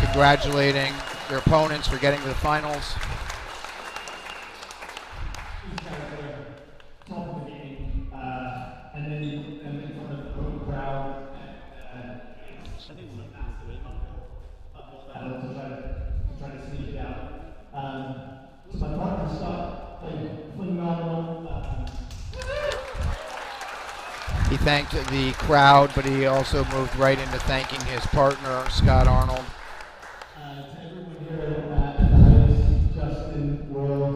congratulating their opponents for getting to the finals. Top of the game, and then in front of the home crowd, to try to sneak it out. So my partner Scott played phenomenal. He thanked the crowd, but he also moved right into thanking his partner, Scott Arnold. To everyone here at the Heights, Justin, Will,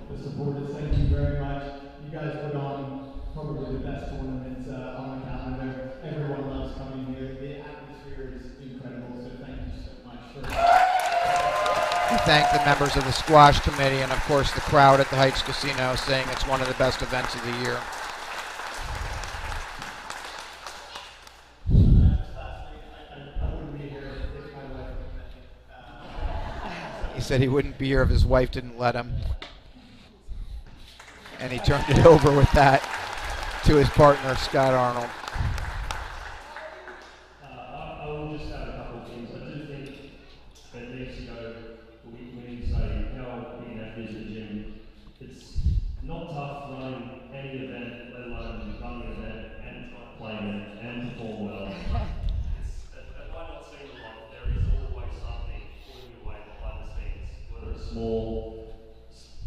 the supporters, thank you very much. You guys put on probably the best tournaments on the calendar. Everyone loves coming here. The atmosphere is incredible, so thank you so much for He thanked the members of the squash committee and, of course, the crowd at the Heights Casino, saying it's one of the best events of the year. He said he wouldn't be here if his wife didn't let him. And he turned it over with that to his partner, Scott Arnold. I will just add a couple of things. I do think that needs to go, when you say how big that is at gym, it's not tough running any event, let alone running an event and playing it and perform well. It might not seem a lot, there is always something pulling you away behind the scenes, whether it's small,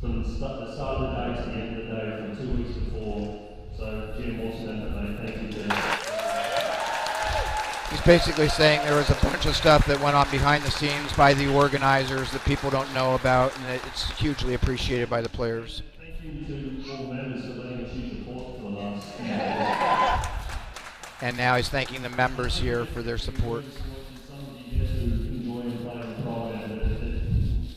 from the start of the day to the end of the day, from 2 weeks before. So, Jim, awesome effort, mate. Thank you, Jim. He's basically saying there was a bunch of stuff that went on behind the scenes by the organizers that people don't know about, and it's hugely appreciated by the players. Thank you to all members for letting us use the court for us. And now he's thanking the members here for their support. Some of you get to enjoy and play in pride, and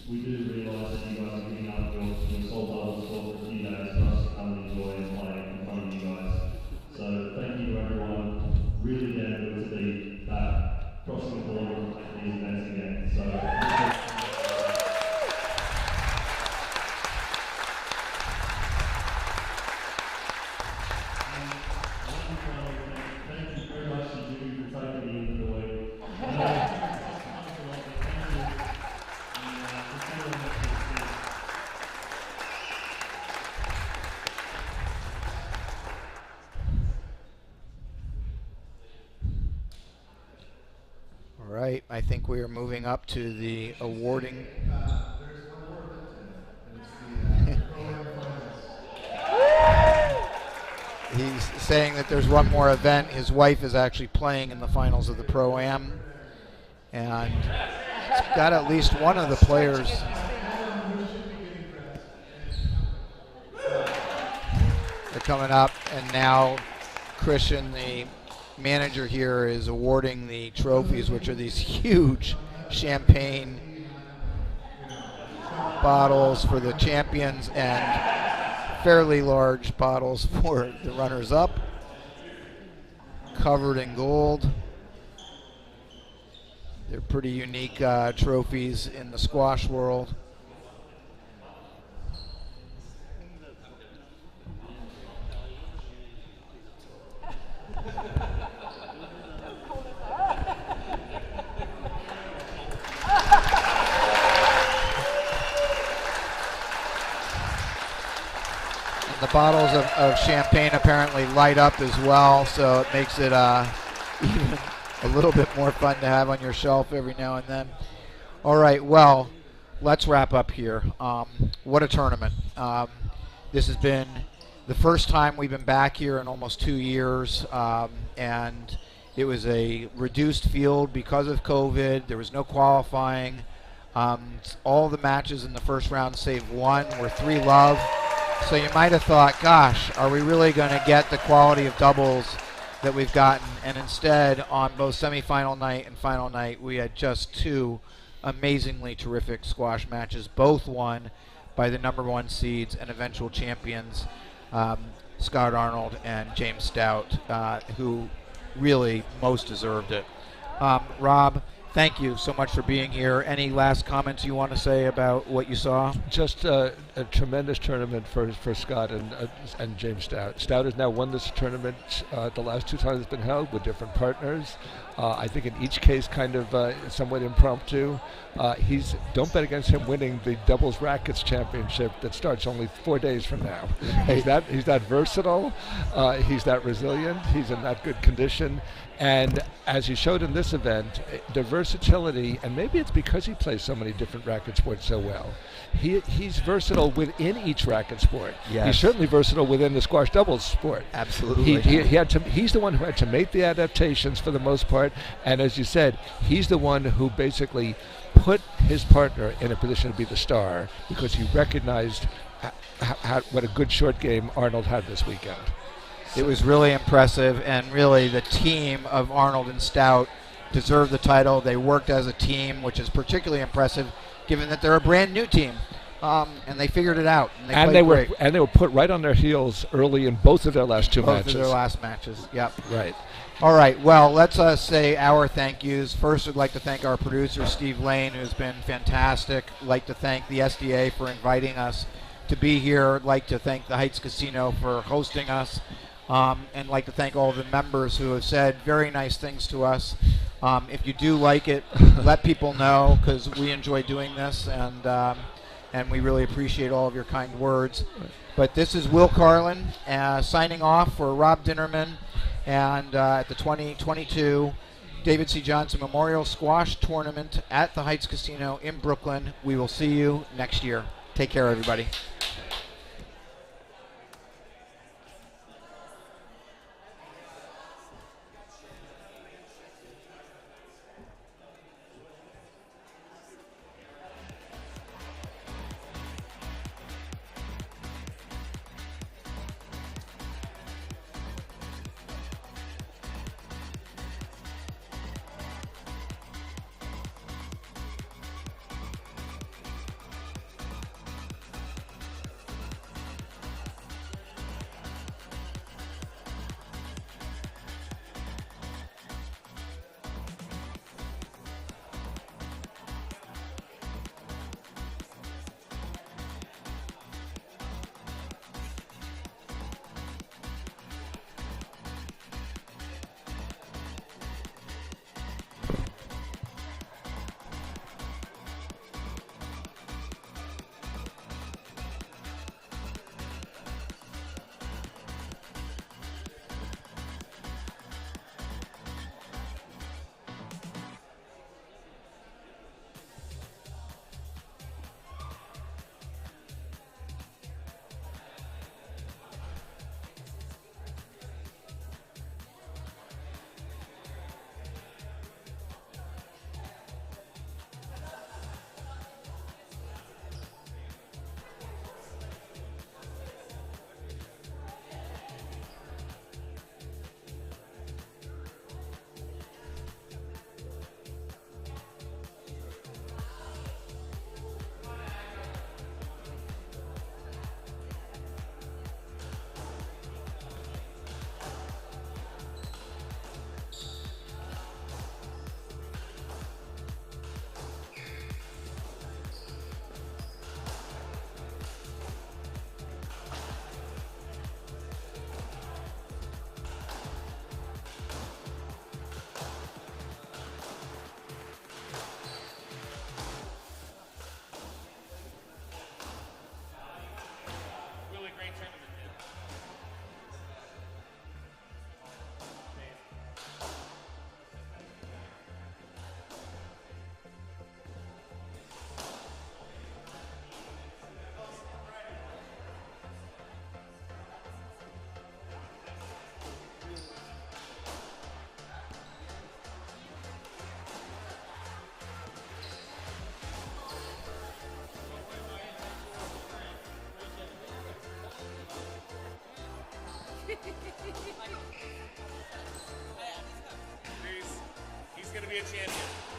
we do realise that you guys are giving up your soul bubbles for a few days for us to come and enjoy and play in front of you guys. So thank you to everyone. Really down to be crossing the border and playing these events again. So. Thank you very much to you for taking me into the week. All right, I think we are moving up to the awarding. He's saying that there's one more event. His wife is actually playing in the finals of the Pro-Am. And it's got at least one of the players. They're coming up, and now Christian, the manager here is awarding the trophies, which are these huge champagne bottles for the champions and fairly large bottles for the runners-up, covered in gold. They're pretty unique trophies in the squash world. The bottles of champagne apparently light up as well, so it makes it even a little bit more fun to have on your shelf every now and then. All right, well, let's wrap up here. What a tournament. This has been the first time we've been back here in almost 2 years, and it was a reduced field because of COVID. There was no qualifying. All the matches in the first round save one were 3-love. So you might have thought, gosh, are we really going to get the quality of doubles that we've gotten? And instead, on both semifinal night and final night, we had just 2 amazingly terrific squash matches, both won by the #1 seeds and eventual champions, Scott Arnold and James Stout, who really most deserved it. Rob, thank you so much for being here. Any last comments you want to say about what you saw? Just a tremendous tournament for Scott and James Stout. Stout has now won this tournament the last 2 times it's been held with different partners. I think in each case kind of somewhat impromptu. Don't bet against him winning the doubles rackets championship that starts only 4 days from now. He's that versatile. He's that resilient. He's in that good condition. And as he showed in this event, the versatility, and maybe it's because he plays so many different racket sports so well, he's versatile within each racket sport. Yes. He's certainly versatile within the squash doubles sport. Absolutely. He's the one who had to make the adaptations for the most part, and as you said, he's the one who basically put his partner in a position to be the star because he recognized what a good short game Arnold had this weekend. It was really impressive, and really the team of Arnold and Stout deserved the title. They worked as a team, which is particularly impressive given that they're a brand new team. And they figured it out. And they were put right on their heels early in both of their last 2 matches. Both of their last matches, yep. Right. All right, well, let's say our thank yous. First, I'd like to thank our producer, Steve Lane, who's been fantastic. I'd like to thank the SDA for inviting us to be here. I'd like to thank the Heights Casino for hosting us. And like to thank all the members who have said very nice things to us. If you do like it, let people know, because we enjoy doing this, and we really appreciate all of your kind words. But this is Will Carlin signing off for Rob Dinnerman, and at the 2022 David C. Johnson Memorial Squash Tournament at the Heights Casino in Brooklyn. We will see you next year. Take care, everybody. be a champion.